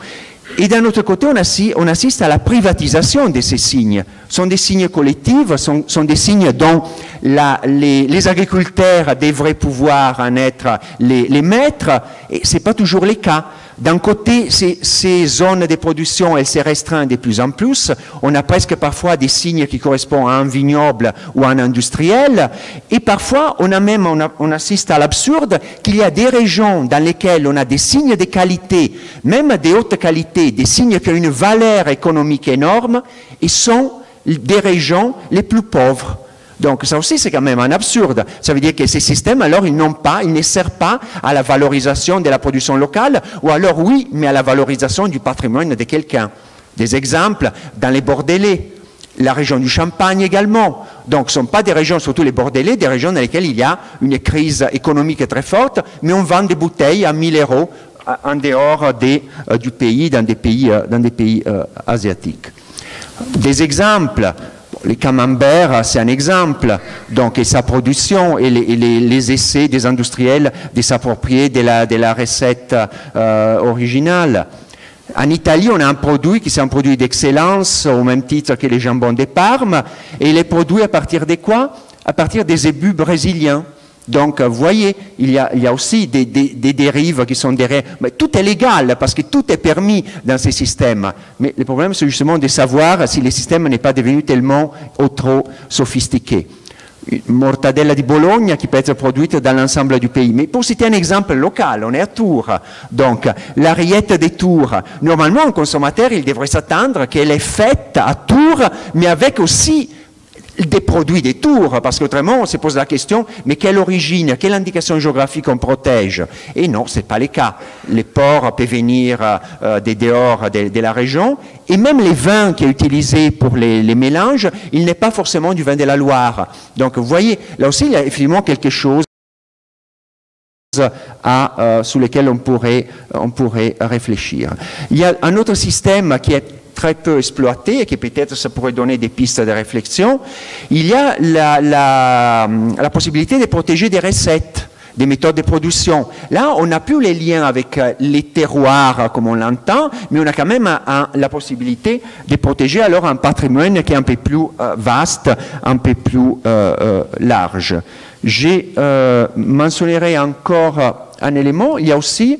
Et d'un autre côté, on assiste à la privatisation de ces signes. Ce sont des signes collectifs, sont des signes dont les agriculteurs devraient pouvoir en être les maîtres, et ce n'est pas toujours le cas. D'un côté, ces zones de production, elles se restreignent de plus en plus. On a presque parfois des signes qui correspondent à un vignoble ou à un industriel. Et parfois, on assiste à l'absurde qu'il y a des régions dans lesquelles on a des signes de qualité, même de haute qualité, des signes qui ont une valeur économique énorme, et sont des régions les plus pauvres. Donc ça aussi c'est quand même un absurde. Ça veut dire que ces systèmes alors ils ne servent pas à la valorisation de la production locale, ou alors oui, mais à la valorisation du patrimoine de quelqu'un. Des exemples dans les Bordelais, la région du Champagne également. Donc ce ne sont pas des régions, surtout les Bordelais, des régions dans lesquelles il y a une crise économique très forte, mais on vend des bouteilles à 1000 € en dehors du pays, dans des pays asiatiques. Des exemples. Les camemberts, c'est un exemple, donc, et sa production et les essais des industriels de s'approprier de la recette originale. En Italie, on a un produit qui est un produit d'excellence, au même titre que les jambons de Parme, et il est produit à partir de quoi? À partir des ébus brésiliens. Donc, vous voyez, il y a aussi des dérives qui sont derrière. Mais tout est légal, parce que tout est permis dans ces systèmes. Mais le problème, c'est justement de savoir si le système n'est pas devenu tellement ou trop sophistiqué. Une mortadella di Bologna qui peut être produite dans l'ensemble du pays. Mais pour citer un exemple local, on est à Tours. Donc, la rillette des Tours. Normalement, un consommateur, il devrait s'attendre qu'elle est faite à Tours, mais avec aussi des produits des tours, parce qu'autrement on se pose la question, mais quelle origine, quelle indication géographique on protège? Et non, ce n'est pas le cas. Les porcs peuvent venir des dehors de la région, et même les vins qui sont utilisés pour les mélanges, il n'est pas forcément du vin de la Loire. Donc vous voyez, là aussi il y a effectivement quelque chose sous lequel on pourrait réfléchir. Il y a un autre système qui est très peu exploité et qui peut-être ça pourrait donner des pistes de réflexion. Il y a la possibilité de protéger des recettes, des méthodes de production. Là, on n'a plus les liens avec les terroirs comme on l'entend, mais on a quand même la possibilité de protéger alors un patrimoine qui est un peu plus vaste, un peu plus large. Je mentionnerai encore un élément, il y a aussi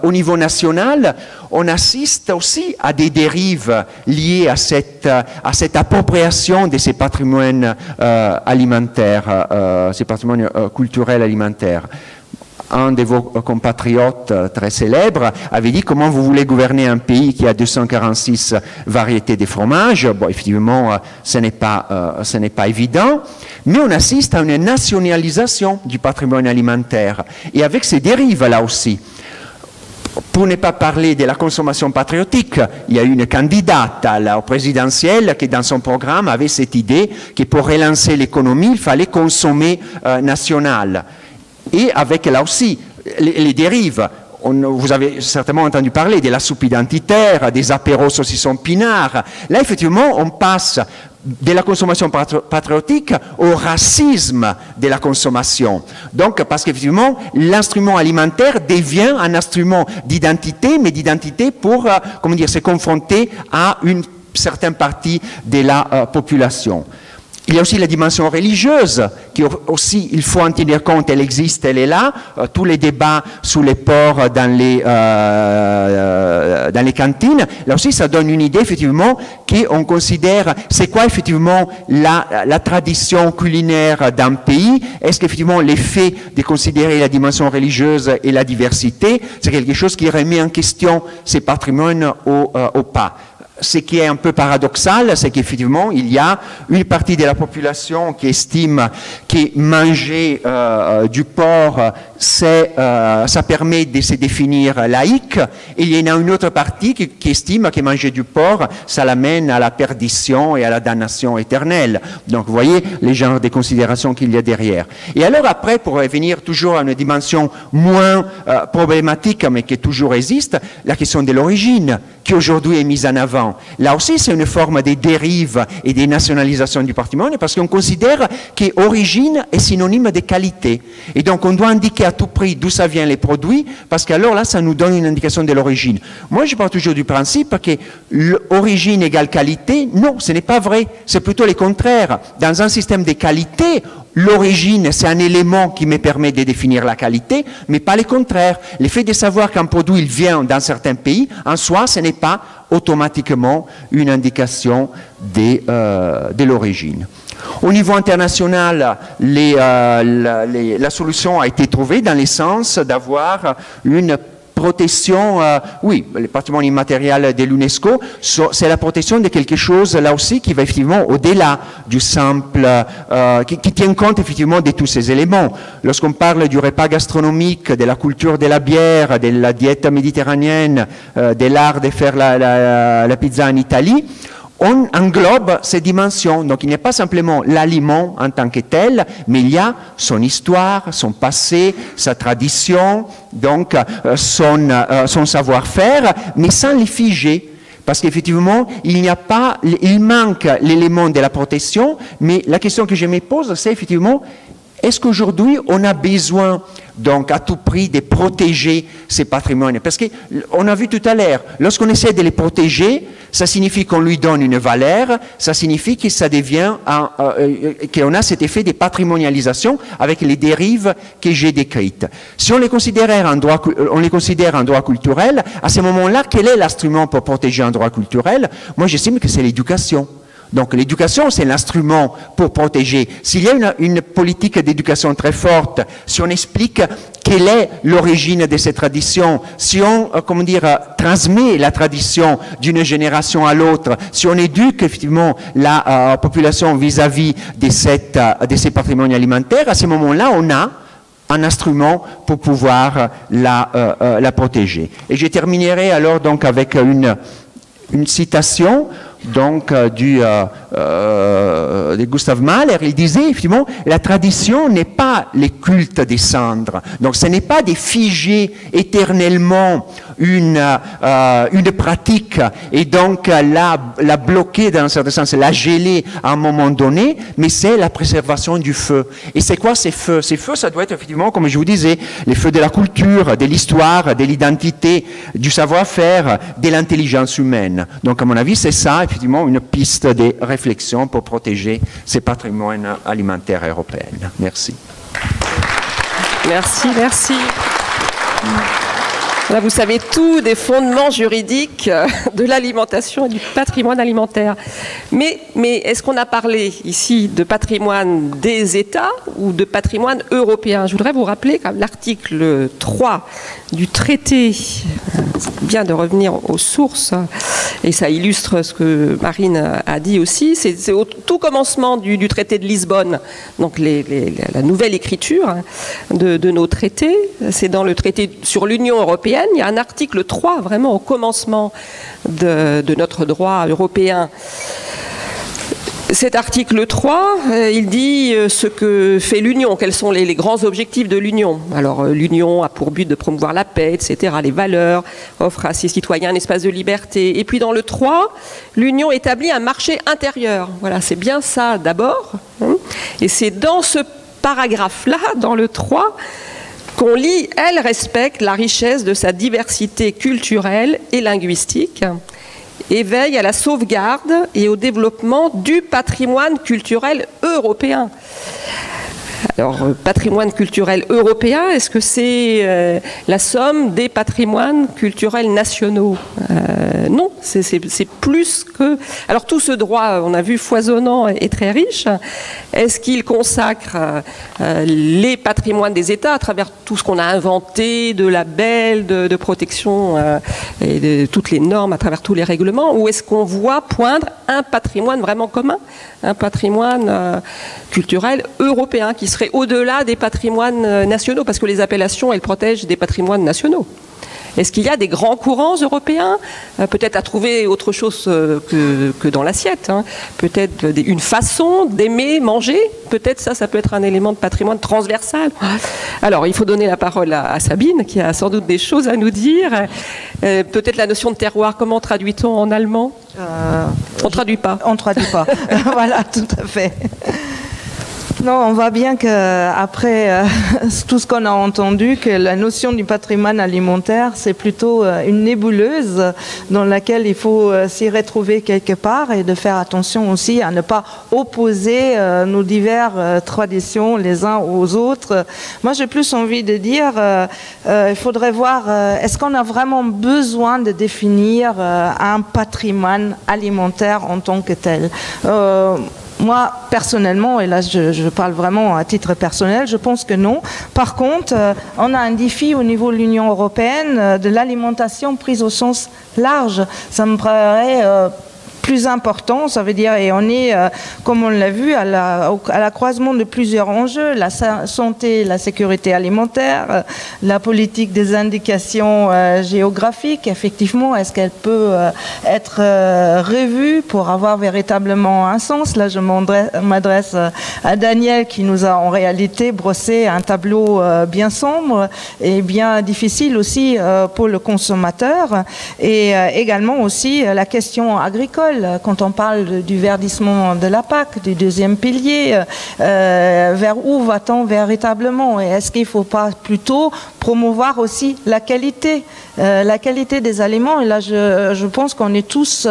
au niveau national, on assiste aussi à des dérives liées à cette appropriation de ces patrimoines alimentaires, ces patrimoines culturels alimentaires. Un de vos compatriotes très célèbres avait dit comment vous voulez gouverner un pays qui a 246 variétés de fromages. Bon, effectivement, ce n'est pas évident, mais on assiste à une nationalisation du patrimoine alimentaire. Et avec ces dérives là aussi, pour ne pas parler de la consommation patriotique, il y a une candidate au présidentiel qui, dans son programme, avait cette idée que pour relancer l'économie, il fallait consommer national. Et avec, là aussi, les dérives. Vous avez certainement entendu parler de la soupe identitaire, des apéros saucisson pinard. Là, effectivement, on passe de la consommation patriotique au racisme de la consommation. Donc, parce qu'effectivement, l'instrument alimentaire devient un instrument d'identité, mais d'identité pour, comment dire, se confronter à une certaine partie de la population. Il y a aussi la dimension religieuse, qui aussi, il faut en tenir compte, elle existe, elle est là. Tous les débats sous les ports dans les cantines, là aussi, ça donne une idée, effectivement, qu'on considère, c'est quoi, effectivement, la tradition culinaire d'un pays? Est-ce qu'effectivement, l'effet de considérer la dimension religieuse et la diversité, c'est quelque chose qui remet en question ces patrimoines ou pas? Ce qui est un peu paradoxal, c'est qu'effectivement, il y a une partie de la population qui estime que manger du porc, ça permet de se définir laïque, et il y en a une autre partie qui estime que manger du porc, ça l'amène à la perdition et à la damnation éternelle. Donc, vous voyez les genres de considérations qu'il y a derrière. Et alors après, pour revenir toujours à une dimension moins problématique, mais qui toujours existe, la question de l'origine, qui aujourd'hui est mise en avant. Là aussi, c'est une forme de dérive et de nationalisation du patrimoine, parce qu'on considère qu'origine est synonyme de qualité. Et donc, on doit indiquer à tout prix d'où ça vient les produits, parce qu'alors là, ça nous donne une indication de l'origine. Moi, je pars toujours du principe que l'origine égale qualité. Non, ce n'est pas vrai. C'est plutôt le contraire. Dans un système de qualité, l'origine, c'est un élément qui me permet de définir la qualité, mais pas le contraire. Le fait de savoir qu'un produit il vient d'un certain pays, en soi, ce n'est pas automatiquement une indication de l'origine. Au niveau international, la solution a été trouvée dans le sens d'avoir une protection, oui, le patrimoine immatériel de l'UNESCO, c'est la protection de quelque chose, là aussi, qui va effectivement au-delà du simple, qui tient compte effectivement de tous ces éléments. Lorsqu'on parle du repas gastronomique, de la culture de la bière, de la diète méditerranéenne, de l'art de faire la pizza en Italie, on englobe ces dimensions. Donc il n'y a pas simplement l'aliment en tant que tel, mais il y a son histoire, son passé, sa tradition, donc son savoir-faire, mais sans les figer. Parce qu'effectivement, il manque l'élément de la protection, mais la question que je me pose, c'est effectivement, est-ce qu'aujourd'hui, on a besoin, donc, à tout prix, de protéger ces patrimoines? Parce qu'on a vu tout à l'heure, lorsqu'on essaie de les protéger, ça signifie qu'on lui donne une valeur, ça signifie que ça devient, qu'on a cet effet de patrimonialisation avec les dérives que j'ai décrites. Si on les considère un droit culturel, à ce moment-là, quel est l'instrument pour protéger un droit culturel? Moi, j'estime que c'est l'éducation. Donc l'éducation, c'est l'instrument pour protéger. S'il y a une politique d'éducation très forte, si on explique quelle est l'origine de ces traditions. Si on, comment dire, transmet la tradition d'une génération à l'autre, si on éduque effectivement la population vis-à-vis de ces patrimoines alimentaires, à ce moment-là, on a un instrument pour pouvoir la protéger. Et je terminerai alors donc avec une citation donc de Gustav Mahler. Il disait effectivement, la tradition n'est pas les cultes des cendres, donc ce n'est pas de figer éternellement une pratique et donc la bloquer dans un certain sens, la geler à un moment donné, mais c'est la préservation du feu. Et c'est quoi ces feux? Ces feux, ça doit être effectivement, comme je vous disais, les feux de la culture, de l'histoire, de l'identité, du savoir-faire, de l'intelligence humaine. Donc à mon avis, c'est ça effectivement une piste de réflexion pour protéger ces patrimoines alimentaires européens. Merci. Merci, merci. Là, vous savez tout des fondements juridiques de l'alimentation et du patrimoine alimentaire. Mais est-ce qu'on a parlé ici de patrimoine des États ou de patrimoine européen? Je voudrais vous rappeler quand même l'article 3 du traité. C'est bien de revenir aux sources, et ça illustre ce que Marine a dit aussi. C'est au tout commencement du traité de Lisbonne, donc la nouvelle écriture de nos traités. C'est dans le traité sur l'Union européenne. Il y a un article 3, vraiment au commencement de notre droit européen. Cet article 3, il dit ce que fait l'Union, quels sont les grands objectifs de l'Union. Alors l'Union a pour but de promouvoir la paix, etc., les valeurs, offre à ses citoyens un espace de liberté. Et puis dans le 3, l'Union établit un marché intérieur. Voilà, c'est bien ça d'abord. Et c'est dans ce paragraphe-là, dans le 3, qu'on lit, elle respecte la richesse de sa diversité culturelle et linguistique et veille à la sauvegarde et au développement du patrimoine culturel européen. Alors, patrimoine culturel européen, est-ce que c'est la somme des patrimoines culturels nationaux? Non, c'est plus que... Alors, tout ce droit, on a vu, foisonnant et très riche, est-ce qu'il consacre les patrimoines des États à travers tout ce qu'on a inventé, de labels, de protection et de toutes les normes, à travers tous les règlements, ou est-ce qu'on voit poindre un patrimoine vraiment commun, un patrimoine culturel européen qui serait au-delà des patrimoines nationaux, parce que les appellations, elles protègent des patrimoines nationaux. Est-ce qu'il y a des grands courants européens, peut-être à trouver autre chose que dans l'assiette, hein. Peut-être une façon d'aimer, manger, peut-être ça peut être un élément de patrimoine transversal. Alors, il faut donner la parole à Sabine, qui a sans doute des choses à nous dire. Peut-être la notion de terroir, comment traduit-on en allemand? On ne traduit pas. On ne traduit pas. Voilà, tout à fait. Non, on voit bien qu'après tout ce qu'on a entendu, que la notion du patrimoine alimentaire, c'est plutôt une nébuleuse dans laquelle il faut s'y retrouver quelque part et de faire attention aussi à ne pas opposer nos diverses traditions les uns aux autres. Moi, j'ai plus envie de dire, il faudrait voir, est-ce qu'on a vraiment besoin de définir un patrimoine alimentaire en tant que tel? Moi, personnellement, et là je parle vraiment à titre personnel, je pense que non. Par contre, on a un défi au niveau de l'Union européenne de l'alimentation prise au sens large. Ça me paraît plus important, ça veut dire, et on est, comme on l'a vu, à la croisement de plusieurs enjeux, la santé, la sécurité alimentaire, la politique des indications géographiques, effectivement, est-ce qu'elle peut être revue pour avoir véritablement un sens? Là, je m'adresse à Daniel qui nous a en réalité brossé un tableau bien sombre et bien difficile aussi pour le consommateur, et également aussi la question agricole. Quand on parle du verdissement de la PAC, du deuxième pilier, vers où va-t-on véritablement? Et est-ce qu'il ne faut pas plutôt promouvoir aussi la qualité des aliments? Et là, je pense qu'on est tous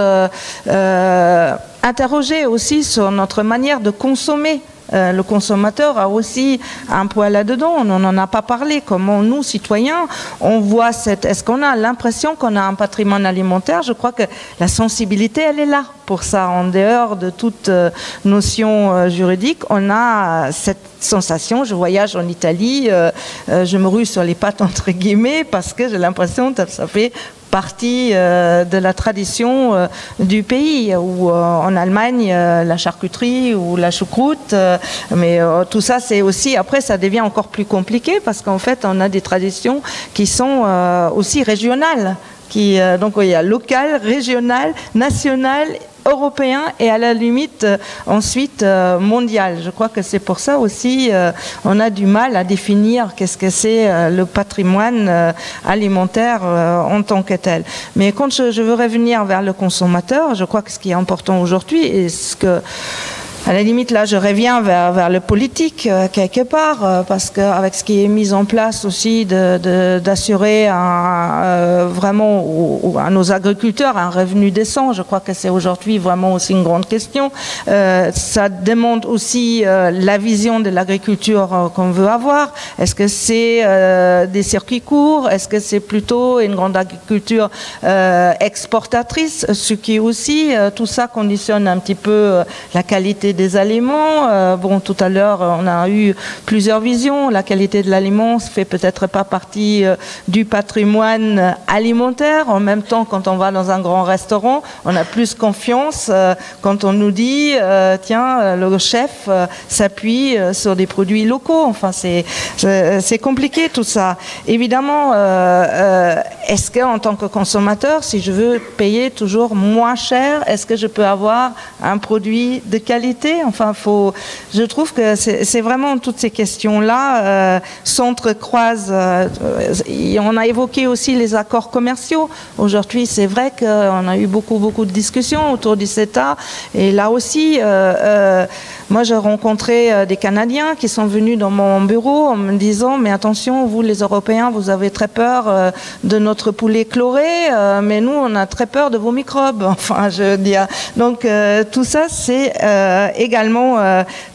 interrogés aussi sur notre manière de consommer Le consommateur a aussi un poids là-dedans. On n'en a pas parlé. Comment nous, citoyens, on voit est-ce qu'on a l'impression qu'on a un patrimoine alimentaire? Je crois que la sensibilité, elle est là pour ça. En dehors de toute notion juridique, on a cette sensation. Je voyage en Italie, je me rue sur les pattes entre guillemets parce que j'ai l'impression que ça fait partie de la tradition du pays, ou en Allemagne la charcuterie ou la choucroute, mais tout ça c'est aussi, après ça devient encore plus compliqué parce qu'en fait on a des traditions qui sont aussi régionales, donc il y a local, régional, national, européen et à la limite ensuite mondial. Je crois que c'est pour ça aussi on a du mal à définir qu'est-ce que c'est le patrimoine alimentaire en tant que tel. Mais quand je veux revenir vers le consommateur, je crois que ce qui est important aujourd'hui et ce que à la limite, là, je reviens vers le politique, quelque part, parce qu'avec ce qui est mis en place aussi d'assurer vraiment à nos agriculteurs un revenu décent, je crois que c'est aujourd'hui vraiment aussi une grande question. Ça demande aussi la vision de l'agriculture qu'on veut avoir. Est-ce que c'est des circuits courts? Est-ce que c'est plutôt une grande agriculture exportatrice? Ce qui aussi, tout ça conditionne un petit peu la qualité des aliments. Bon, tout à l'heure, on a eu plusieurs visions. La qualité de l'aliment ne fait peut-être pas partie du patrimoine alimentaire. En même temps, quand on va dans un grand restaurant, on a plus confiance quand on nous dit tiens, le chef s'appuie sur des produits locaux. Enfin, c'est compliqué tout ça. Évidemment, est-ce qu'en tant que consommateur, si je veux payer toujours moins cher, est-ce que je peux avoir un produit de qualité? Enfin, je trouve que c'est vraiment toutes ces questions-là s'entrecroisent. On a évoqué aussi les accords commerciaux. Aujourd'hui, c'est vrai qu'on a eu beaucoup de discussions autour du CETA. Et là aussi, moi, j'ai rencontré des Canadiens qui sont venus dans mon bureau en me disant « Mais attention, vous, les Européens, vous avez très peur de notre poulet chloré, mais nous, on a très peur de vos microbes. » Enfin, je veux dire. Donc, tout ça, c'est également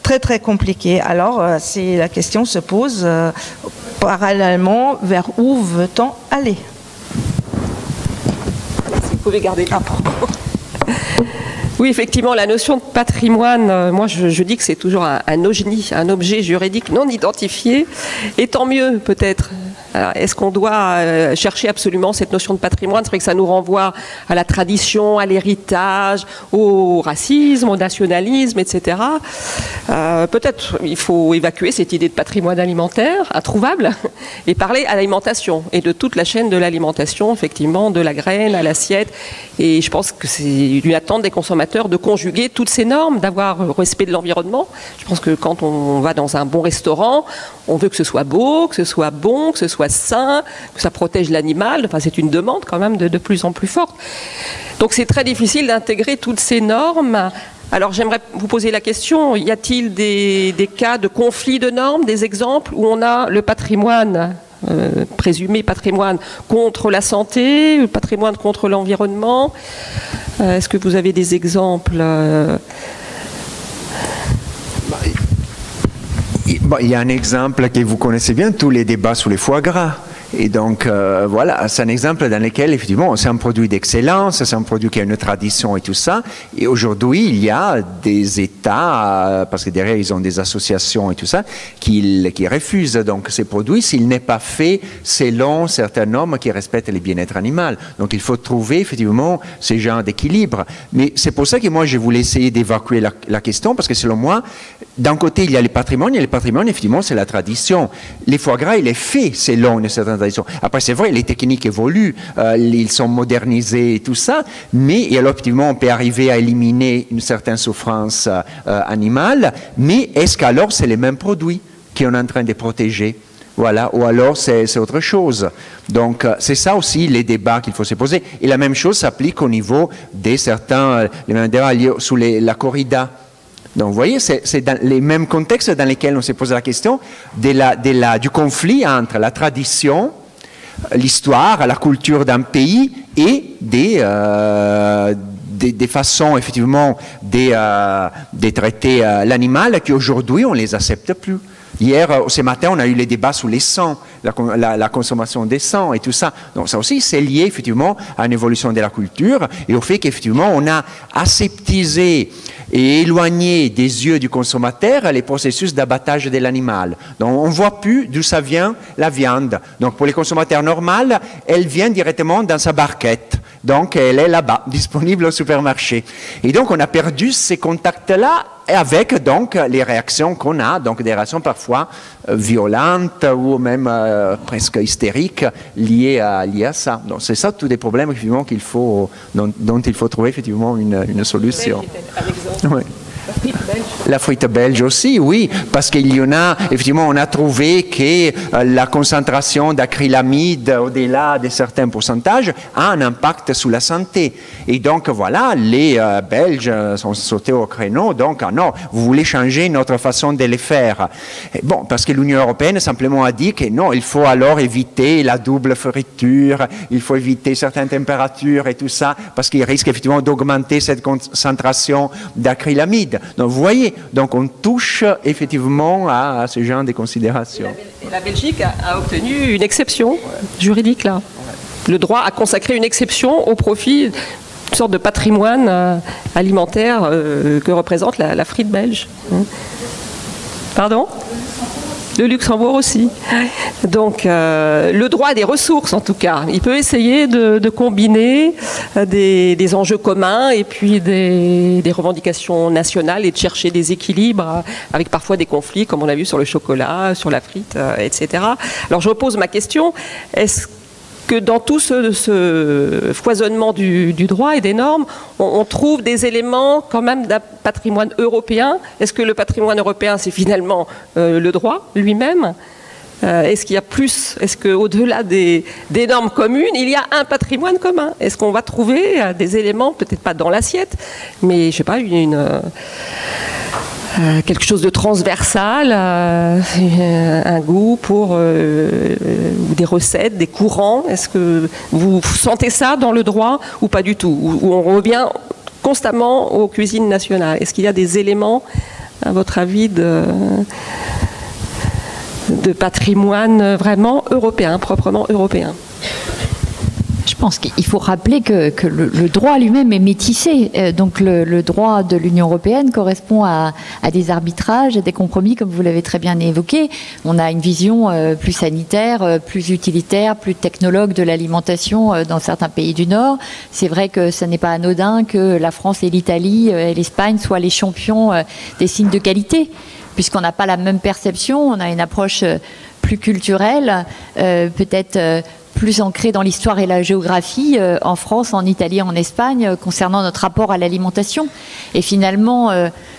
très compliqué. Alors, la question se pose parallèlement, vers où veut-on aller? Si vous pouvez garder là. Oui, effectivement, la notion de patrimoine, moi je dis que c'est toujours un OJNI, un objet juridique non identifié, et tant mieux peut-être. Est-ce qu'on doit chercher absolument cette notion de patrimoine? C'est vrai que ça nous renvoie à la tradition, à l'héritage, au racisme, au nationalisme, etc. Peut-être il faut évacuer cette idée de patrimoine alimentaire, introuvable, et parler à l'alimentation, et de toute la chaîne de l'alimentation, effectivement, de la graine à l'assiette. Et je pense que c'est une attente des consommateurs de conjuguer toutes ces normes, d'avoir respect de l'environnement. Je pense que quand on va dans un bon restaurant, on veut que ce soit beau, que ce soit bon, que ce soit sain, que ça protège l'animal. Enfin, c'est une demande quand même de plus en plus forte. Donc c'est très difficile d'intégrer toutes ces normes. Alors j'aimerais vous poser la question, y a-t-il des cas de conflit de normes, des exemples où on a le patrimoine, présumé patrimoine contre la santé, le patrimoine contre l'environnement? Est-ce que vous avez des exemples? Il y a un exemple que vous connaissez bien, tous les débats sur les foie gras. Et donc, voilà, c'est un exemple dans lequel, effectivement, c'est un produit d'excellence, c'est un produit qui a une tradition et tout ça. Et aujourd'hui, il y a des États, parce que derrière, ils ont des associations et tout ça, qui refusent donc ces produits s'il n'est pas fait selon certaines normes qui respectent le bien-être animal. Donc, il faut trouver, effectivement, ce genre d'équilibre. Mais c'est pour ça que moi, je voulais essayer d'évacuer la question, parce que selon moi, d'un côté, il y a le patrimoine, et le patrimoine, effectivement, c'est la tradition. Les foie gras, il est fait selon une certaine tradition. Après, c'est vrai, les techniques évoluent, ils sont modernisés et tout ça, mais et alors, effectivement, on peut arriver à éliminer une certaine souffrance animale, mais est-ce qu'alors c'est les mêmes produits qu'on est en train de protéger? Voilà, ou alors c'est autre chose. Donc, c'est ça aussi les débats qu'il faut se poser. Et la même chose s'applique au niveau des certains, les mêmes débats liés sur la corrida. Donc, vous voyez, c'est dans les mêmes contextes dans lesquels on s'est posé la question du conflit entre la tradition, l'histoire, la culture d'un pays et des des façons, effectivement, de traiter l'animal qu'aujourd'hui, on ne les accepte plus. Hier, ce matin, on a eu les débats sur les sangs, la consommation des sangs et tout ça. Donc ça aussi, c'est lié effectivement à une évolution de la culture et au fait qu'effectivement, on a aseptisé et éloigné des yeux du consommateur les processus d'abattage de l'animal. Donc on ne voit plus d'où ça vient la viande. Donc pour les consommateurs normaux, elle vient directement dans sa barquette. Donc elle est là-bas, disponible au supermarché. Et donc on a perdu ces contacts-là avec donc les réactions qu'on a, donc des réactions parfois violentes ou même presque hystériques liées à ça. Donc c'est ça tous des problèmes effectivement dont il faut trouver effectivement une solution. Oui. La frite belge aussi, oui, parce qu'il y en a, effectivement, on a trouvé que la concentration d'acrylamide au-delà de certains pourcentages a un impact sur la santé. Et donc, voilà, les Belges sont sautés au créneau, donc, non, vous voulez changer notre façon de les faire. Et bon, parce que l'Union européenne simplement a dit que non, il faut alors éviter la double friture, il faut éviter certaines températures et tout ça, parce qu'il risque effectivement d'augmenter cette concentration d'acrylamide. Donc vous voyez, donc on touche effectivement à ce genre de considérations. Et la Belgique a obtenu une exception juridique là. Le droit a consacré une exception au profit d'une sorte de patrimoine alimentaire que représente la frite belge. Pardon ? Le Luxembourg aussi. Donc, le droit des ressources, en tout cas. Il peut essayer de combiner des enjeux communs et puis des revendications nationales et de chercher des équilibres avec parfois des conflits, comme on a vu sur le chocolat, sur la frite, etc. Alors, je repose ma question. Est-ce que dans tout ce foisonnement du droit et des normes, on trouve des éléments quand même d'un patrimoine européen? Est-ce que le patrimoine européen, c'est finalement le droit lui-même? Est-ce qu'il y a plus? Est-ce qu'au-delà des normes communes, il y a un patrimoine commun? Est-ce qu'on va trouver des éléments, peut-être pas dans l'assiette, mais je sais pas, quelque chose de transversal, un goût pour des recettes, des courants. Est-ce que vous sentez ça dans le droit ou pas du tout? Ou on revient constamment aux cuisines nationales? Est-ce qu'il y a des éléments, à votre avis, de patrimoine vraiment européen, proprement européen? Je pense qu'il faut rappeler que le droit lui-même est métissé. Donc le droit de l'Union européenne correspond à des arbitrages, à des compromis, comme vous l'avez très bien évoqué. On a une vision plus sanitaire, plus utilitaire, plus technologue de l'alimentation dans certains pays du Nord. C'est vrai que ce n'est pas anodin que la France et l'Italie et l'Espagne soient les champions des signes de qualité, puisqu'on n'a pas la même perception, on a une approche plus culturelle, peut-être plus ancrée dans l'histoire et la géographie en France, en Italie, en Espagne, concernant notre rapport à l'alimentation. Et finalement,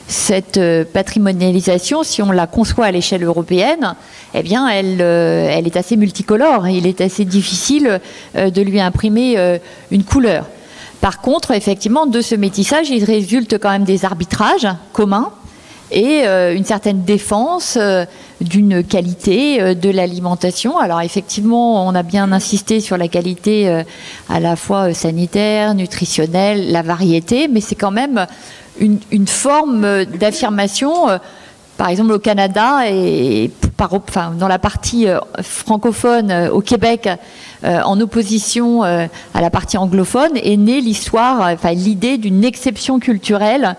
cette patrimonialisation, si on la conçoit à l'échelle européenne, eh bien, elle est assez multicolore. Il est assez difficile de lui imprimer une couleur. Par contre, effectivement, de ce métissage, il résulte quand même des arbitrages communs et une certaine défense d'une qualité de l'alimentation. Alors effectivement, on a bien insisté sur la qualité à la fois sanitaire, nutritionnelle, la variété, mais c'est quand même une forme d'affirmation. Par exemple, au Canada et dans la partie francophone au Québec, en opposition à la partie anglophone, est née l'idée d'une exception culturelle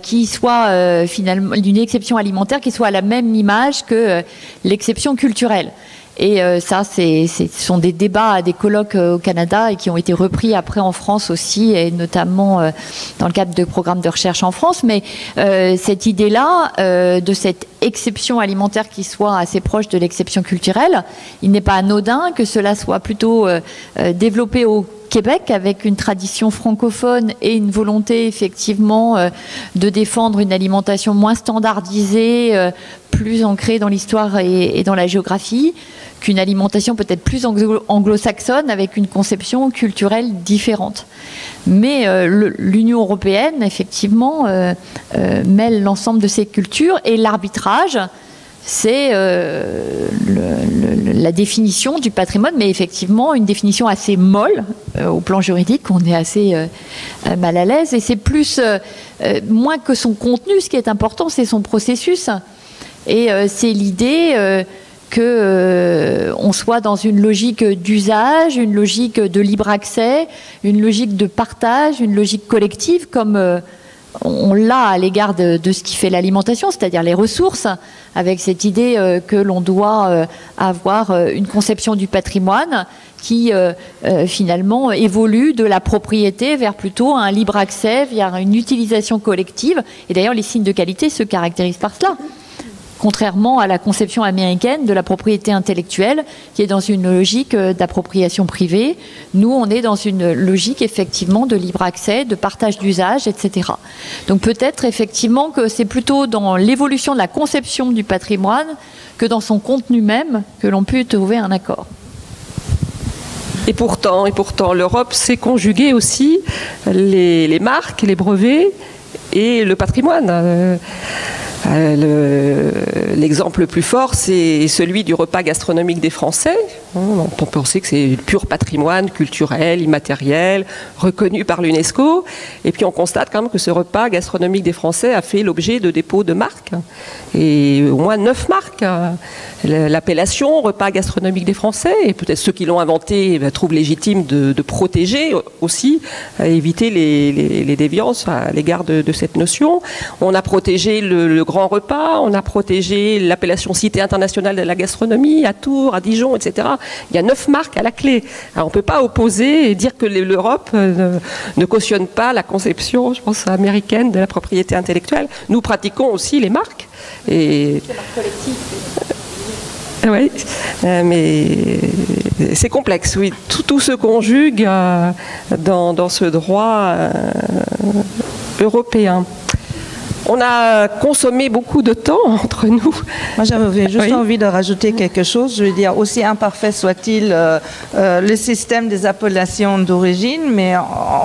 qui soit finalement d'une exception alimentaire qui soit à la même image que l'exception culturelle. Et ça, ce sont des débats, des colloques au Canada et qui ont été repris après en France aussi, et notamment dans le cadre de programmes de recherche en France. Mais cette idée-là, de cette exception alimentaire qui soit assez proche de l'exception culturelle, il n'est pas anodin que cela soit plutôt développé au Québec, avec une tradition francophone et une volonté effectivement de défendre une alimentation moins standardisée, plus ancrée dans l'histoire et dans la géographie, qu'une alimentation peut-être plus anglo-saxonne avec une conception culturelle différente. Mais l'Union européenne, effectivement, mêle l'ensemble de ces cultures, et l'arbitrage, c'est la définition du patrimoine, mais effectivement une définition assez molle, au plan juridique, on est assez mal à l'aise. Et c'est plus, moins que son contenu, ce qui est important, c'est son processus. Et c'est l'idée qu'on soit dans une logique d'usage, une logique de libre accès, une logique de partage, une logique collective, comme on l'a à l'égard de ce qui fait l'alimentation, c'est-à-dire les ressources, avec cette idée que l'on doit avoir une conception du patrimoine qui finalement évolue de la propriété vers plutôt un libre accès, vers une utilisation collective. Et d'ailleurs, les signes de qualité se caractérisent par cela. Contrairement à la conception américaine de la propriété intellectuelle, qui est dans une logique d'appropriation privée, nous, on est dans une logique effectivement de libre accès, de partage d'usage, etc. Donc peut-être effectivement que c'est plutôt dans l'évolution de la conception du patrimoine que dans son contenu même que l'on peut trouver un accord. Et pourtant, l'Europe sait conjuguer aussi les marques, les brevets et le patrimoine. L'exemple le plus fort, c'est celui du repas gastronomique des Français. On peut penser que c'est le pur patrimoine culturel, immatériel, reconnu par l'UNESCO. Et puis on constate quand même que ce repas gastronomique des Français a fait l'objet de dépôts de marques. Et au moins 9 marques. L'appellation repas gastronomique des Français, et peut-être ceux qui l'ont inventé trouvent légitime de protéger aussi, à éviter les déviances à l'égard de cette notion. On a protégé le grand repas, on a protégé l'appellation Cité internationale de la gastronomie à Tours, à Dijon, etc. Il y a 9 marques à la clé. Alors on ne peut pas opposer et dire que l'Europe ne cautionne pas la conception, je pense, américaine de la propriété intellectuelle. Nous pratiquons aussi les marques. Et oui, mais c'est complexe, oui. Tout se conjugue dans ce droit européen. On a consommé beaucoup de temps entre nous. Moi, j'avais juste envie de rajouter quelque chose. Je veux dire, aussi imparfait soit-il le système des appellations d'origine, mais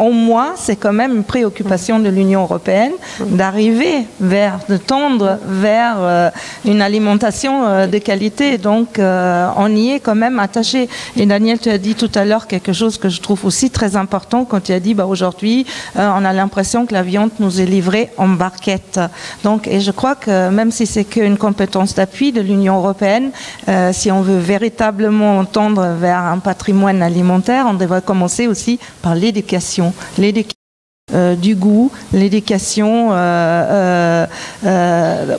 au moins, c'est quand même une préoccupation de l'Union européenne d'arriver de tendre vers une alimentation de qualité. Donc, on y est quand même attaché. Et Daniel, tu as dit tout à l'heure quelque chose que je trouve aussi très important quand tu as dit, aujourd'hui, on a l'impression que la viande nous est livrée en barquette. Donc, et je crois que même si c'est qu'une compétence d'appui de l'Union européenne, si on veut véritablement tendre vers un patrimoine alimentaire, on devrait commencer aussi par l'éducation. Du goût, l'éducation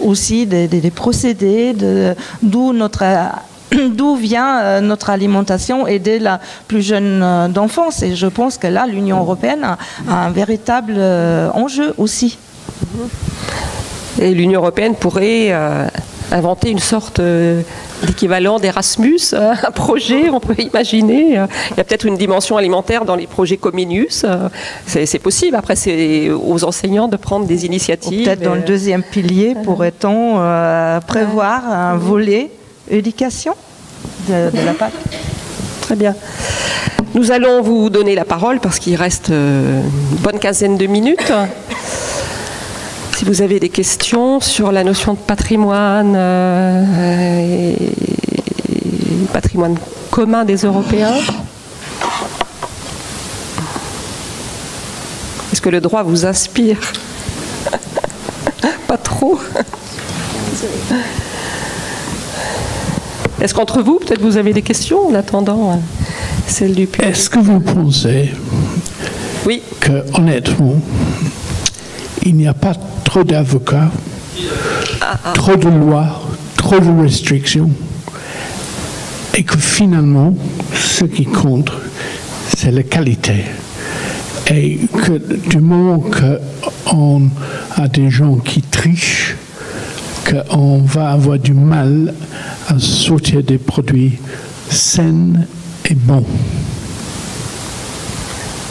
aussi des procédés, d'où vient notre alimentation et dès la plus jeune d'enfance. Et je pense que là, l'Union européenne a un véritable enjeu aussi. Et l'Union européenne pourrait inventer une sorte d'équivalent d'Erasmus, un projet, on peut imaginer. Il y a peut-être une dimension alimentaire dans les projets Comenius. C'est possible. Après, c'est aux enseignants de prendre des initiatives. Peut-être dans le deuxième pilier, pourrait-on prévoir un volet éducation de la PAC? Très bien. Nous allons vous donner la parole parce qu'il reste une bonne quinzaine de minutes. Si vous avez des questions sur la notion de patrimoine, et patrimoine commun des Européens, est-ce que le droit vous inspire? Pas trop. Est-ce qu'entre vous, peut-être vous avez des questions en attendant celle du public? Est-ce que vous pensez que, honnêtement, il n'y a pas trop d'avocats, trop de lois, trop de restrictions, et que finalement, ce qui compte, c'est la qualité. Et que du moment qu'on a des gens qui trichent, qu'on va avoir du mal à sortir des produits sains et bons.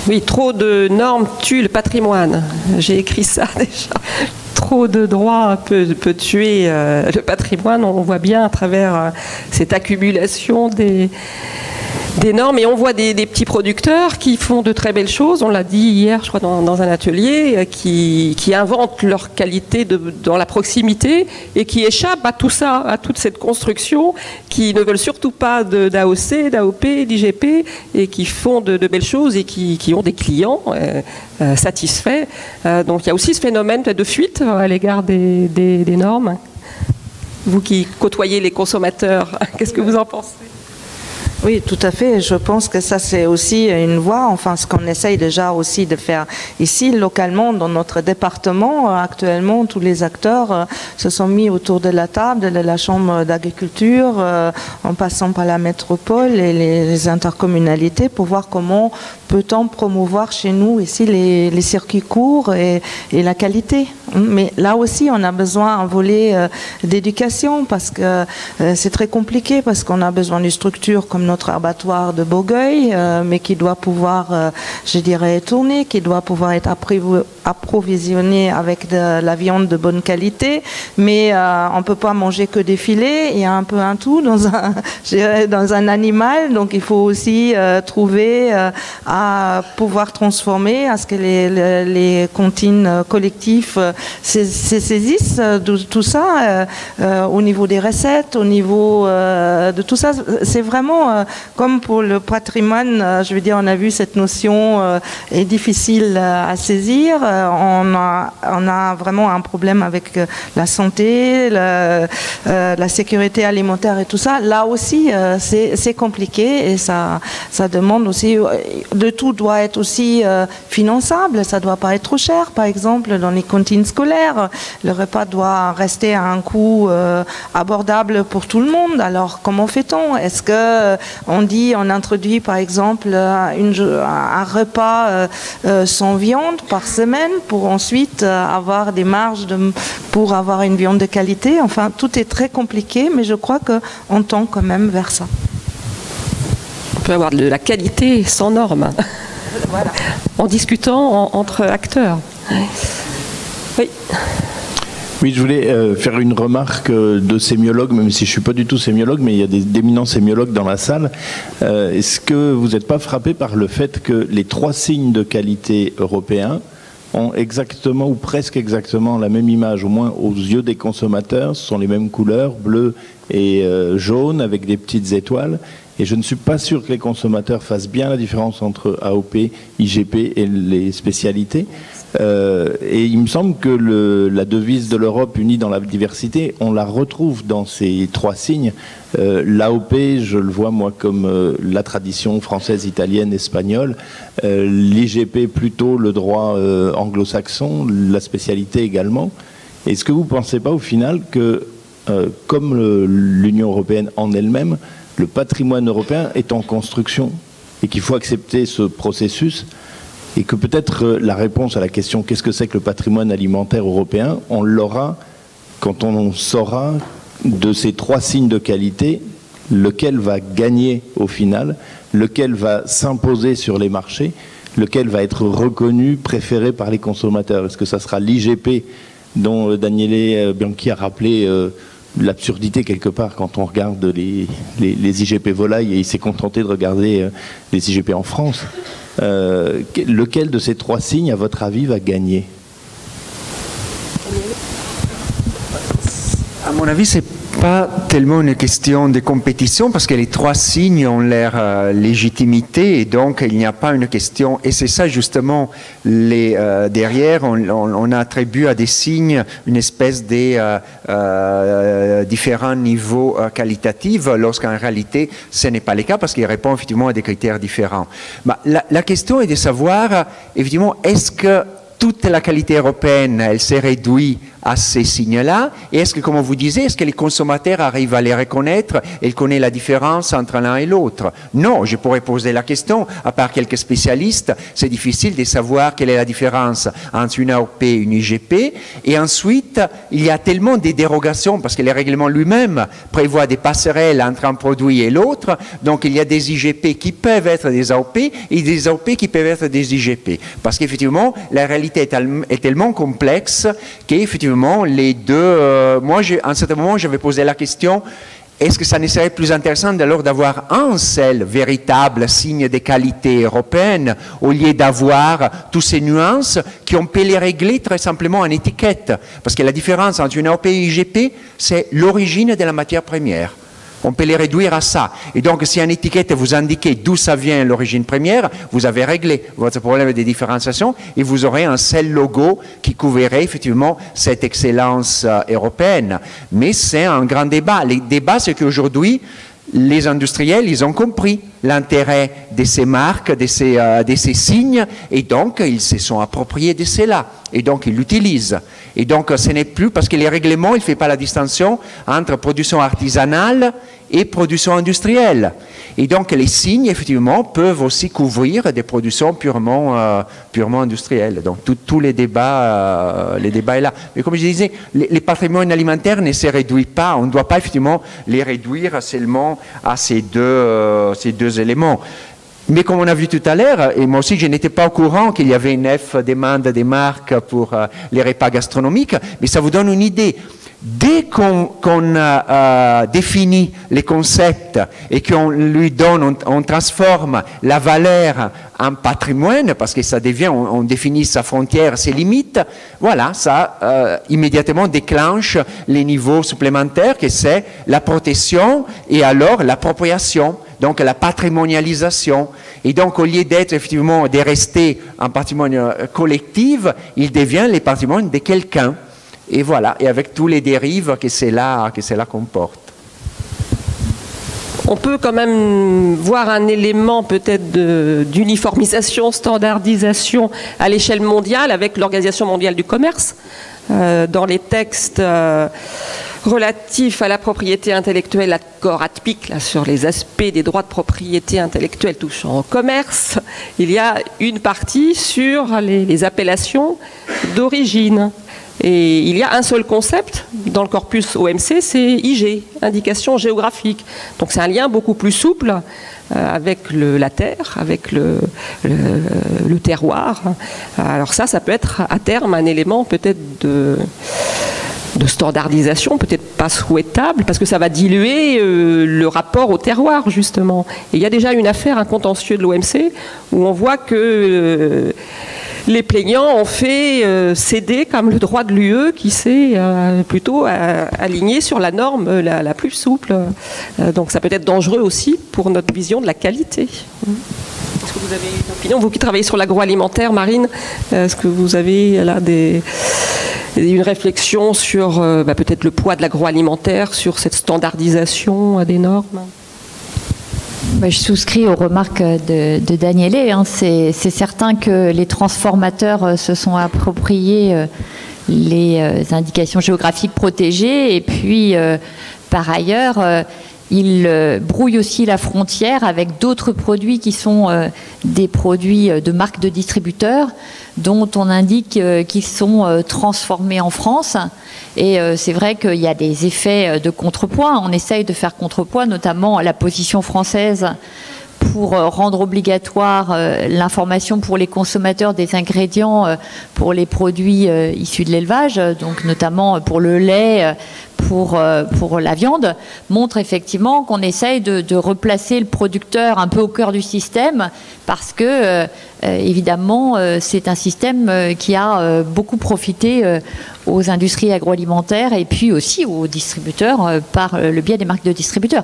Oui, trop de normes tuent le patrimoine. J'ai écrit ça déjà. Trop de droits peut tuer le patrimoine. On voit bien à travers cette accumulation normes, et on voit des petits producteurs qui font de très belles choses, on l'a dit hier je crois dans un atelier, qui inventent leur qualité dans la proximité et qui échappent à tout ça, à toute cette construction, qui ne veulent surtout pas d'AOC, d'AOP, d'IGP, et qui font de belles choses et qui ont des clients satisfaits. Donc il y a aussi ce phénomène de fuite à l'égard des normes. Vous qui côtoyez les consommateurs, qu'est-ce que vous en pensez ? Oui, tout à fait. Je pense que ça, c'est aussi une voie. Enfin, ce qu'on essaye déjà aussi de faire ici, localement, dans notre département. Actuellement, tous les acteurs se sont mis autour de la table de la Chambre d'agriculture, en passant par la métropole et les intercommunalités, pour voir comment peut-on promouvoir chez nous ici les circuits courts et la qualité. Mais là aussi, on a besoin d'un volet d'éducation, parce que c'est très compliqué, parce qu'on a besoin d'une structure comme notre abattoir de Bogueil, mais qui doit pouvoir, je dirais, tourner, qui doit pouvoir être approvisionné avec de la viande de bonne qualité, mais on ne peut pas manger que des filets, il y a un peu un tout dans un animal, donc il faut aussi trouver à pouvoir transformer, à ce que les cantines collectives se saisissent de tout ça, au niveau des recettes, au niveau de tout ça. C'est vraiment comme pour le patrimoine, je veux dire, on a vu cette notion est difficile à saisir. On a vraiment un problème avec la santé, la sécurité alimentaire et tout ça. Là aussi, c'est compliqué, et ça demande aussi, tout doit être aussi finançable. Ça ne doit pas être trop cher, par exemple, dans les cantines scolaires. Le repas doit rester à un coût abordable pour tout le monde. Alors, comment fait-on? Est-ce on introduit, par exemple, un repas sans viande par semaine pour ensuite avoir des marges pour avoir une viande de qualité? Enfin, tout est très compliqué, mais je crois qu'on tend quand même vers ça. On peut avoir de la qualité sans normes, voilà, en discutant entre acteurs. Oui. Oui, je voulais faire une remarque de sémiologue, même si je ne suis pas du tout sémiologue, mais il y a d'éminents sémiologues dans la salle. Est-ce que vous n'êtes pas frappé par le fait que les 3 signes de qualité européens ont exactement ou presque exactement la même image, au moins aux yeux des consommateurs? Ce sont les mêmes couleurs, bleu et jaune, avec des petites étoiles. Et je ne suis pas sûr que les consommateurs fassent bien la différence entre AOP, IGP et les spécialités. Et il me semble que la devise de l'Europe unie dans la diversité, on la retrouve dans ces 3 signes. L'AOP, je le vois moi comme la tradition française, italienne, espagnole. L'IGP plutôt le droit anglo-saxon, la spécialité également. Est-ce que vous ne pensez pas au final que, comme l'Union européenne en elle-même, le patrimoine européen est en construction et qu'il faut accepter ce processus, et que peut-être la réponse à la question qu'est-ce que c'est que le patrimoine alimentaire européen, on l'aura quand on saura de ces 3 signes de qualité lequel va gagner au final, lequel va s'imposer sur les marchés, lequel va être reconnu, préféré par les consommateurs. Est-ce que ça sera l'IGP dont Daniele Bianchi a rappelé l'absurdité quelque part quand on regarde les IGP volailles, et il s'est contenté de regarder les IGP en France? Lequel de ces 3 signes, à votre avis, va gagner? À mon avis, c'est pas tellement une question de compétition, parce que les 3 signes ont leur légitimité, et donc il n'y a pas une question. Et c'est ça justement, derrière, on attribue à des signes une espèce de différents niveaux qualitatifs, lorsqu'en réalité ce n'est pas le cas, parce qu'ils répondent effectivement à des critères différents. La question est de savoir, évidemment, est-ce que toute la qualité européenne, elle s'est réduite à ces signes-là? Et est-ce que, comme vous disiez, est-ce que les consommateurs arrivent à les reconnaître et connaissent la différence entre l'un et l'autre? Non, je pourrais poser la question. À part quelques spécialistes, c'est difficile de savoir quelle est la différence entre une AOP et une IGP. Et ensuite, il y a tellement de dérogations, parce que le règlement lui-même prévoit des passerelles entre un produit et l'autre. Donc, il y a des IGP qui peuvent être des AOP et des AOP qui peuvent être des IGP. Parce qu'effectivement, la réalité est tellement complexe qu'effectivement, les deux... moi, à un certain moment, j'avais posé la question, est-ce que ça ne serait plus intéressant alors d'avoir un seul véritable signe de qualité européenne au lieu d'avoir toutes ces nuances qu'on peut les régler très simplement en étiquette? Parce que la différence entre une AOP et IGP, c'est l'origine de la matière première. On peut les réduire à ça. Et donc, si en étiquette vous indiquez d'où ça vient l'origine première, vous avez réglé votre problème de différenciation et vous aurez un seul logo qui couvrirait effectivement cette excellence européenne. Mais c'est un grand débat. Le débat, c'est qu'aujourd'hui, les industriels, ils ont compris l'intérêt de ces marques, de ces signes, et donc ils se sont appropriés de cela, et donc ils l'utilisent. Et donc ce n'est plus, parce que les règlements, ils ne font pas la distinction entre production artisanale et production industrielle. Et donc les signes, effectivement, peuvent aussi couvrir des productions purement industrielles. Donc tous les débats est là. Mais comme je disais, les patrimoines alimentaires ne se réduisent pas. On ne doit pas effectivement les réduire seulement à ces deux éléments. Mais comme on a vu tout à l'heure, et moi aussi je n'étais pas au courant qu'il y avait une demande des marques pour les repas gastronomiques, mais ça vous donne une idée. Dès qu'on définit les concepts et qu'on lui donne, on transforme la valeur en patrimoine, parce que ça devient, on définit sa frontière, ses limites, voilà, ça immédiatement déclenche les niveaux supplémentaires, que c'est la protection et alors l'appropriation, donc la patrimonialisation. Et donc, au lieu d'être effectivement, de rester un patrimoine collectif, il devient le patrimoine de quelqu'un. Et voilà, et avec tous les dérives que cela comporte. On peut quand même voir un élément peut-être d'uniformisation, standardisation à l'échelle mondiale avec l'Organisation mondiale du commerce. Dans les textes relatifs à la propriété intellectuelle, l'accord ATPIC là, sur les aspects des droits de propriété intellectuelle touchant au commerce, il y a une partie sur les appellations d'origine. Et il y a un seul concept dans le corpus OMC, c'est IG, indication géographique. Donc c'est un lien beaucoup plus souple avec la terre, avec le terroir. Alors ça peut être à terme un élément peut-être de standardisation, peut-être pas souhaitable, parce que ça va diluer le rapport au terroir, justement. Et il y a déjà une affaire, un contentieux de l'OMC, où on voit que les plaignants ont fait céder comme le droit de l'UE qui s'est plutôt aligné sur la norme la plus souple. Donc ça peut être dangereux aussi pour notre vision de la qualité. Est-ce que vous avez une opinion? Vous qui travaillez sur l'agroalimentaire, Marine, est-ce que vous avez là une réflexion sur peut-être le poids de l'agroalimentaire, sur cette standardisation des normes? Je souscris aux remarques de Daniele. C'est certain que les transformateurs se sont appropriés les indications géographiques protégées et puis par ailleurs ils brouillent aussi la frontière avec d'autres produits qui sont des produits de marques de distributeurs dont on indique qu'ils sont transformés en France. Et c'est vrai qu'il y a des effets de contrepoids. On essaye de faire contrepoids, notamment la position française pour rendre obligatoire l'information pour les consommateurs des ingrédients pour les produits issus de l'élevage, donc notamment pour le lait, pour la viande, montre effectivement qu'on essaye de replacer le producteur un peu au cœur du système parce que, évidemment, c'est un système qui a beaucoup profité aux industries agroalimentaires et puis aussi aux distributeurs par le biais des marques de distributeurs.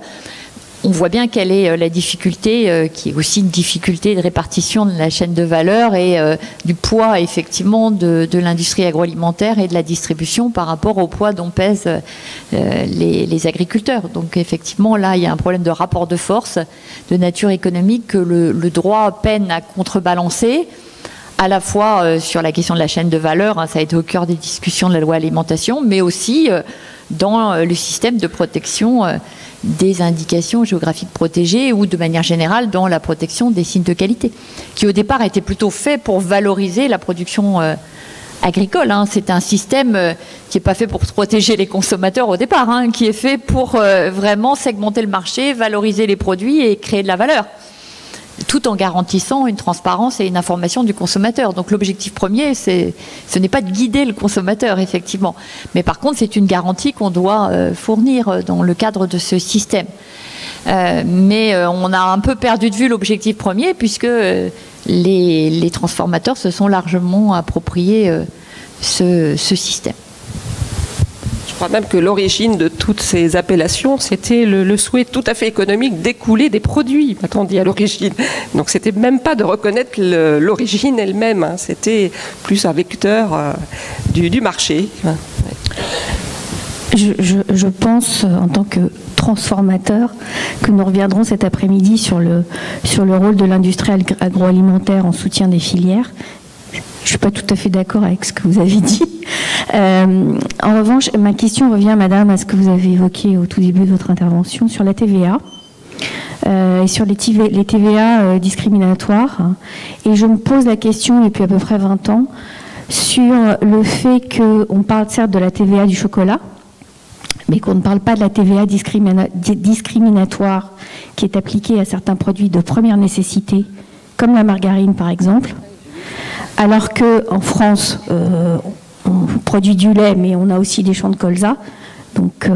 On voit bien quelle est la difficulté, qui est aussi une difficulté de répartition de la chaîne de valeur et du poids effectivement de l'industrie agroalimentaire et de la distribution par rapport au poids dont pèsent les agriculteurs. Donc effectivement là il y a un problème de rapport de force de nature économique que le droit peine à contrebalancer, à la fois sur la question de la chaîne de valeur, ça a été au cœur des discussions de la loi alimentation, mais aussi dans le système de protection des indications géographiques protégées ou de manière générale dans la protection des signes de qualité, qui au départ était plutôt fait pour valoriser la production agricole. C'est un système qui n'est pas fait pour protéger les consommateurs au départ, qui est fait pour vraiment segmenter le marché, valoriser les produits et créer de la valeur. tout en garantissant une transparence et une information du consommateur. Donc l'objectif premier, ce n'est pas de guider le consommateur, effectivement. Mais par contre, c'est une garantie qu'on doit fournir dans le cadre de ce système. Mais on a un peu perdu de vue l'objectif premier, puisque les transformateurs se sont largement appropriés ce système. Je crois même que l'origine de toutes ces appellations, c'était le souhait tout à fait économique d'écouler des produits, m'a-t-on dit à l'origine. Donc c'était même pas de reconnaître l'origine elle-même, hein. C'était plus un vecteur du marché. Je pense, en tant que transformateur, que nous reviendrons cet après-midi sur le rôle de l'industrie agroalimentaire en soutien des filières. Je ne suis pas tout à fait d'accord avec ce que vous avez dit. En revanche, ma question revient, madame, à ce que vous avez évoqué au tout début de votre intervention sur la TVA et sur les TVA discriminatoires. Et je me pose la question depuis à peu près 20 ans sur le fait qu'on parle certes de la TVA du chocolat, mais qu'on ne parle pas de la TVA discriminatoire qui est appliquée à certains produits de première nécessité, comme la margarine par exemple. Alors qu'en France, on produit du lait, mais on a aussi des champs de colza. Donc,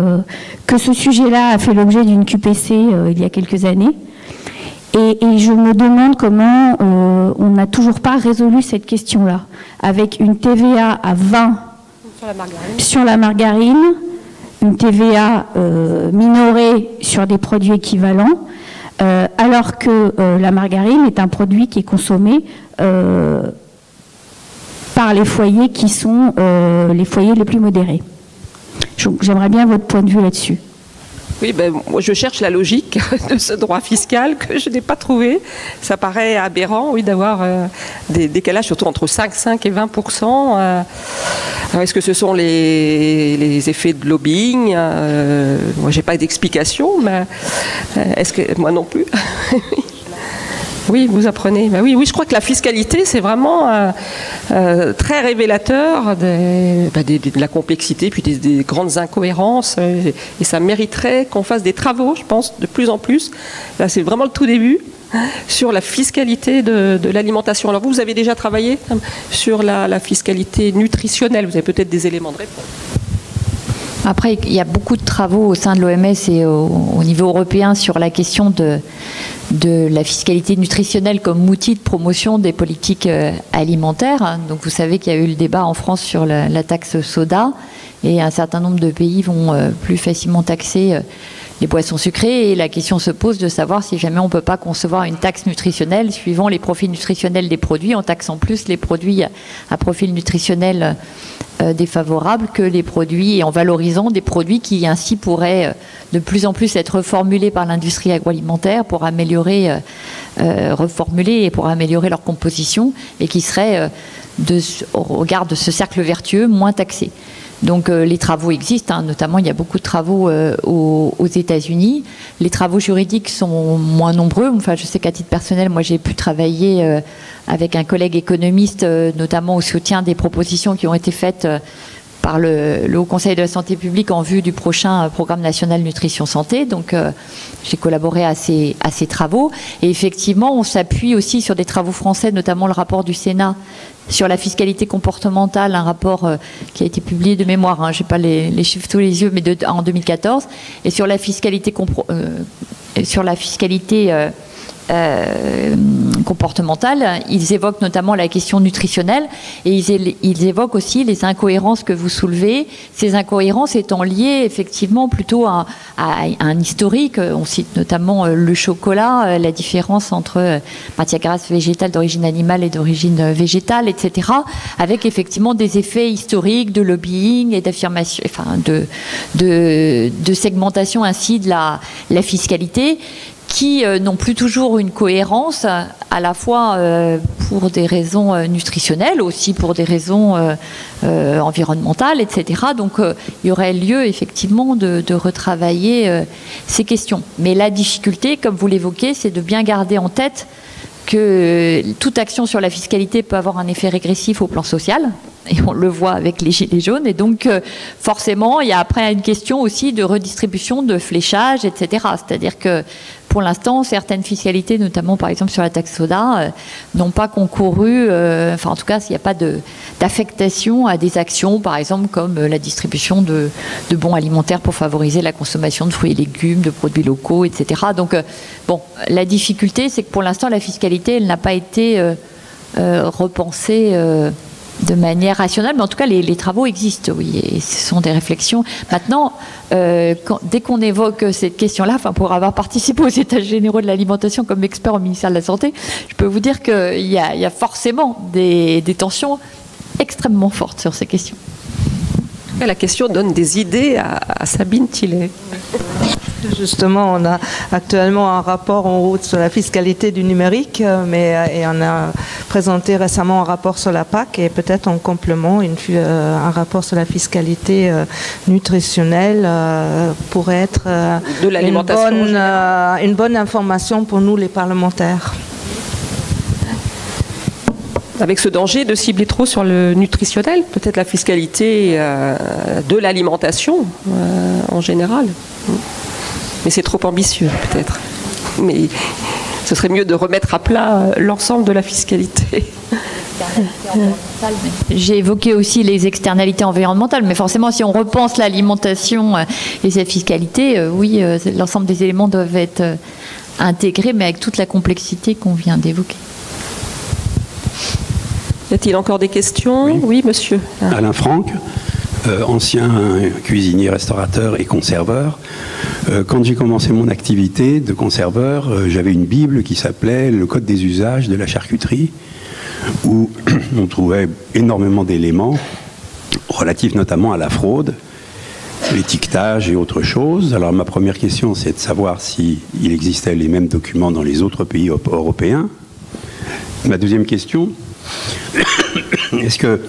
que ce sujet-là a fait l'objet d'une QPC il y a quelques années. Et je me demande comment on n'a toujours pas résolu cette question-là. Avec une TVA à 20 sur la margarine, une TVA minorée sur des produits équivalents, alors que la margarine est un produit qui est consommé par les foyers qui sont les foyers les plus modérés. J'aimerais bien votre point de vue là-dessus. Oui, moi je cherche la logique de ce droit fiscal que je n'ai pas trouvé. Ça paraît aberrant, oui, d'avoir des décalages, surtout entre 5 et 20%. Est-ce que ce sont les effets de lobbying? Moi, j'ai pas d'explication, mais est-ce que moi non plus? Oui, vous apprenez. Ben oui, je crois que la fiscalité, c'est vraiment très révélateur de la complexité, puis des grandes incohérences. Et ça mériterait qu'on fasse des travaux, je pense, de plus en plus. Là, c'est vraiment le tout début, sur la fiscalité de l'alimentation. Alors vous avez déjà travaillé sur la fiscalité nutritionnelle. Vous avez peut-être des éléments de réponse. Après, il y a beaucoup de travaux au sein de l'OMS et au niveau européen sur la question de la fiscalité nutritionnelle comme outil de promotion des politiques alimentaires. Donc vous savez qu'il y a eu le débat en France sur la taxe soda, et un certain nombre de pays vont plus facilement taxer les boissons sucrées, et la question se pose de savoir si jamais on ne peut pas concevoir une taxe nutritionnelle suivant les profils nutritionnels des produits, en taxant plus les produits à profil nutritionnel défavorable que les produits, et en valorisant des produits qui ainsi pourraient de plus en plus être reformulés par l'industrie agroalimentaire pour améliorer, reformuler et pour améliorer leur composition, et qui seraient, au regard de ce cercle vertueux, moins taxés. Donc les travaux existent, notamment il y a beaucoup de travaux aux États-Unis. Les travaux juridiques sont moins nombreux. Enfin, je sais qu'à titre personnel, moi j'ai pu travailler avec un collègue économiste, notamment au soutien des propositions qui ont été faites par le Haut Conseil de la Santé publique en vue du prochain Programme national nutrition santé. Donc j'ai collaboré à ces travaux. Et effectivement, on s'appuie aussi sur des travaux français, notamment le rapport du Sénat sur la fiscalité comportementale, un rapport qui a été publié de mémoire, je n'ai pas les chiffres sous les yeux, mais en 2014, et sur la fiscalité comportementale, ils évoquent notamment la question nutritionnelle, et ils évoquent aussi les incohérences que vous soulevez, ces incohérences étant liées effectivement plutôt à un historique. On cite notamment le chocolat, la différence entre matière grasse végétale d'origine animale et d'origine végétale, etc., avec effectivement des effets historiques de lobbying et d'affirmation, enfin de segmentation ainsi de la fiscalité, qui n'ont plus toujours une cohérence, à la fois pour des raisons nutritionnelles, aussi pour des raisons environnementales, etc. Donc il y aurait lieu effectivement de retravailler ces questions. Mais la difficulté, comme vous l'évoquez, c'est de bien garder en tête que toute action sur la fiscalité peut avoir un effet régressif au plan social, et on le voit avec les gilets jaunes, et donc forcément il y a après une question aussi de redistribution, de fléchage, etc. C'est-à-dire que pour l'instant, certaines fiscalités, notamment par exemple sur la taxe soda, n'ont pas concouru, enfin en tout cas, il n'y a pas d'affectation à des actions, par exemple comme la distribution de bons alimentaires pour favoriser la consommation de fruits et légumes, de produits locaux, etc. Donc, bon, la difficulté, c'est que pour l'instant, la fiscalité, elle n'a pas été repensée de manière rationnelle, mais en tout cas, les travaux existent, oui, et ce sont des réflexions. Maintenant, dès qu'on évoque cette question-là, enfin, pour avoir participé aux États généraux de l'alimentation comme expert au ministère de la Santé, je peux vous dire qu'il y a forcément des tensions extrêmement fortes sur ces questions. Et la question donne des idées à Sabine Tillet. Justement, on a actuellement un rapport en route sur la fiscalité du numérique, et on a présenté récemment un rapport sur la PAC et peut-être en complément un rapport sur la fiscalité nutritionnelle pourrait être une bonne information pour nous les parlementaires. Avec ce danger de cibler trop sur le nutritionnel, peut-être la fiscalité de l'alimentation en général. Mais c'est trop ambitieux, peut-être. Mais ce serait mieux de remettre à plat l'ensemble de la fiscalité. J'ai évoqué aussi les externalités environnementales, mais forcément, si on repense l'alimentation et cette fiscalité, oui, l'ensemble des éléments doivent être intégrés, mais avec toute la complexité qu'on vient d'évoquer. Y a-t-il encore des questions? Oui, monsieur. Alain Franck, ancien cuisinier, restaurateur et conserveur. Quand j'ai commencé mon activité de conserveur, j'avais une Bible qui s'appelait « Le Code des usages de la charcuterie » où on trouvait énormément d'éléments relatifs notamment à la fraude, l'étiquetage et autre chose. Alors ma première question, c'est de savoir s'il existait les mêmes documents dans les autres pays européens. Ma deuxième question, est-ce que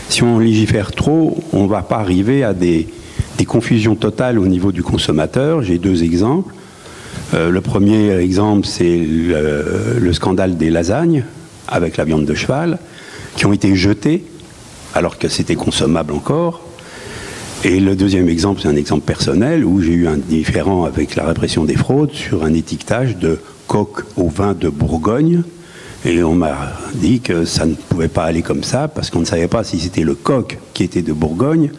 si on légifère trop, on ne va pas arriver à des confusions totales au niveau du consommateur? J'ai deux exemples. Le premier exemple, c'est le scandale des lasagnes avec la viande de cheval, qui ont été jetées alors que c'était consommable encore. Et le deuxième exemple, c'est un exemple personnel où j'ai eu un différend avec la répression des fraudes sur un étiquetage de coque au vin de Bourgogne. Et on m'a dit que ça ne pouvait pas aller comme ça parce qu'on ne savait pas si c'était le coq qui était de Bourgogne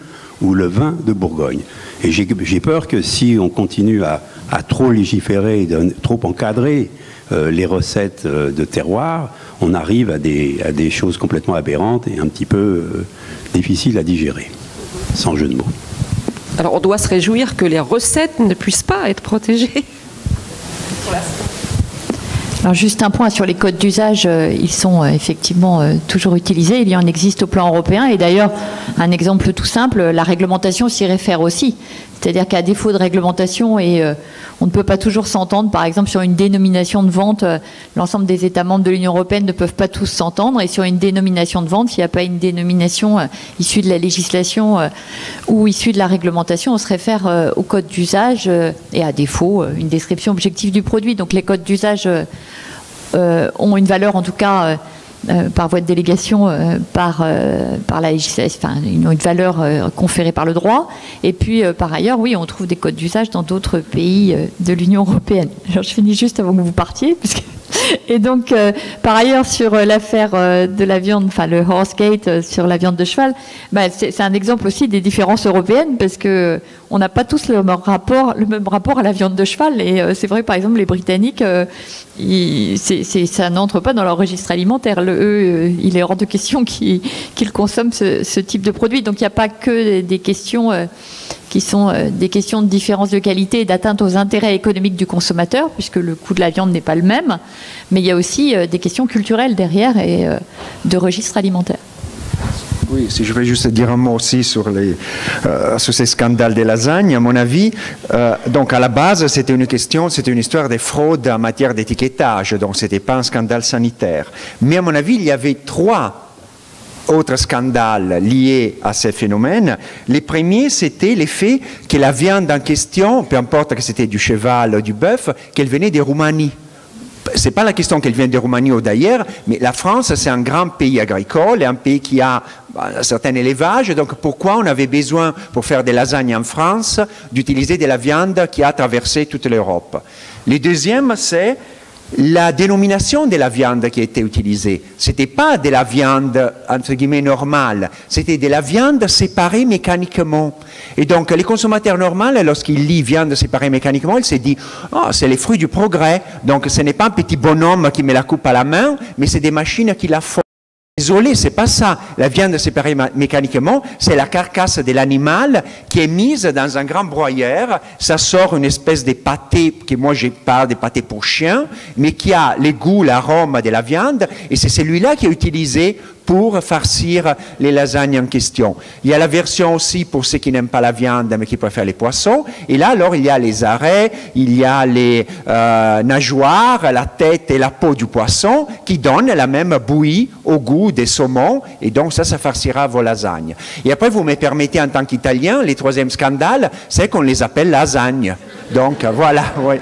ou le vin de Bourgogne. Et j'ai peur que si on continue à trop légiférer, trop encadrer les recettes de terroir, on arrive à des choses complètement aberrantes et un petit peu difficiles à digérer, sans jeu de mots. Alors on doit se réjouir que les recettes ne puissent pas être protégées. Alors juste un point sur les codes d'usage, ils sont effectivement toujours utilisés, il y en existe au plan européen et d'ailleurs un exemple tout simple, la réglementation s'y réfère aussi. C'est-à-dire qu'à défaut de réglementation, et on ne peut pas toujours s'entendre, par exemple sur une dénomination de vente, l'ensemble des États membres de l'Union européenne ne peuvent pas tous s'entendre, et sur une dénomination de vente, s'il n'y a pas une dénomination issue de la législation ou issue de la réglementation, on se réfère au code d'usage, et à défaut, une description objective du produit. Donc les codes d'usage ont une valeur en tout cas par voie de délégation par la législation, enfin une valeur conférée par le droit. Et puis par ailleurs, oui, on trouve des codes d'usage dans d'autres pays de l'Union européenne. Alors je finis juste avant que vous partiez, parce que... Et donc, par ailleurs, sur l'affaire de la viande, enfin le Horsegate sur la viande de cheval, c'est un exemple aussi des différences européennes parce que on n'a pas tous le même rapport à la viande de cheval. Et c'est vrai, par exemple, les Britanniques, ça n'entre pas dans leur registre alimentaire. Il est hors de question qu'ils consomment ce type de produit. Donc, il n'y a pas que des questions qui sont des questions de différence de qualité et d'atteinte aux intérêts économiques du consommateur, puisque le coût de la viande n'est pas le même, mais il y a aussi des questions culturelles derrière et de registre alimentaire. Oui, si je vais juste dire un mot aussi sur ces scandales des lasagnes, à mon avis, donc à la base, c'était une histoire de fraude en matière d'étiquetage, donc ce n'était pas un scandale sanitaire. Mais à mon avis, il y avait trois autres scandales liés à ces phénomènes. Les premiers, c'était l'effet que la viande en question, peu importe que c'était du cheval ou du bœuf, qu'elle venait de Roumanie. c'est pas la question qu'elle vient de Roumanie ou d'ailleurs, mais la France, c'est un grand pays agricole et un pays qui a un certain élevage. Donc, pourquoi on avait besoin, pour faire des lasagnes en France, d'utiliser de la viande qui a traversé toute l'Europe? Le deuxième, c'est la dénomination de la viande qui a été utilisée. Ce n'était pas de la viande, entre guillemets, normale, c'était de la viande séparée mécaniquement. Et donc, les consommateurs normaux, lorsqu'ils lisent viande séparée mécaniquement, ils se disent « Oh, c'est les fruits du progrès. » Donc, ce n'est pas un petit bonhomme qui met la coupe à la main, mais c'est des machines qui la font. Désolé, c'est pas ça. La viande séparée mécaniquement, c'est la carcasse de l'animal qui est mise dans un grand broyeur. Ça sort une espèce de pâté, que moi j'ai pas des pâtés pour chien, mais qui a le goût, l'arôme de la viande, et c'est celui-là qui est utilisé pour farcir les lasagnes en question. Il y a la version aussi pour ceux qui n'aiment pas la viande, mais qui préfèrent les poissons. Et là, alors, il y a les arrêts, il y a les nageoires, la tête et la peau du poisson qui donnent la même bouillie au goût des saumons. Et donc, ça farcira vos lasagnes. Et après, vous me permettez, en tant qu'Italien, le troisième scandale, c'est qu'on les appelle lasagnes. Donc, voilà, oui.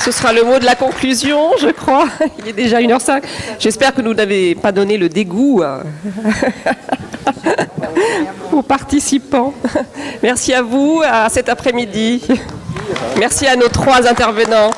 Ce sera le mot de la conclusion, je crois. Il est déjà 1h05. J'espère que nous n'avez pas donné le dégoût aux participants. Merci à vous, à cet après-midi. Merci à nos 3 intervenants.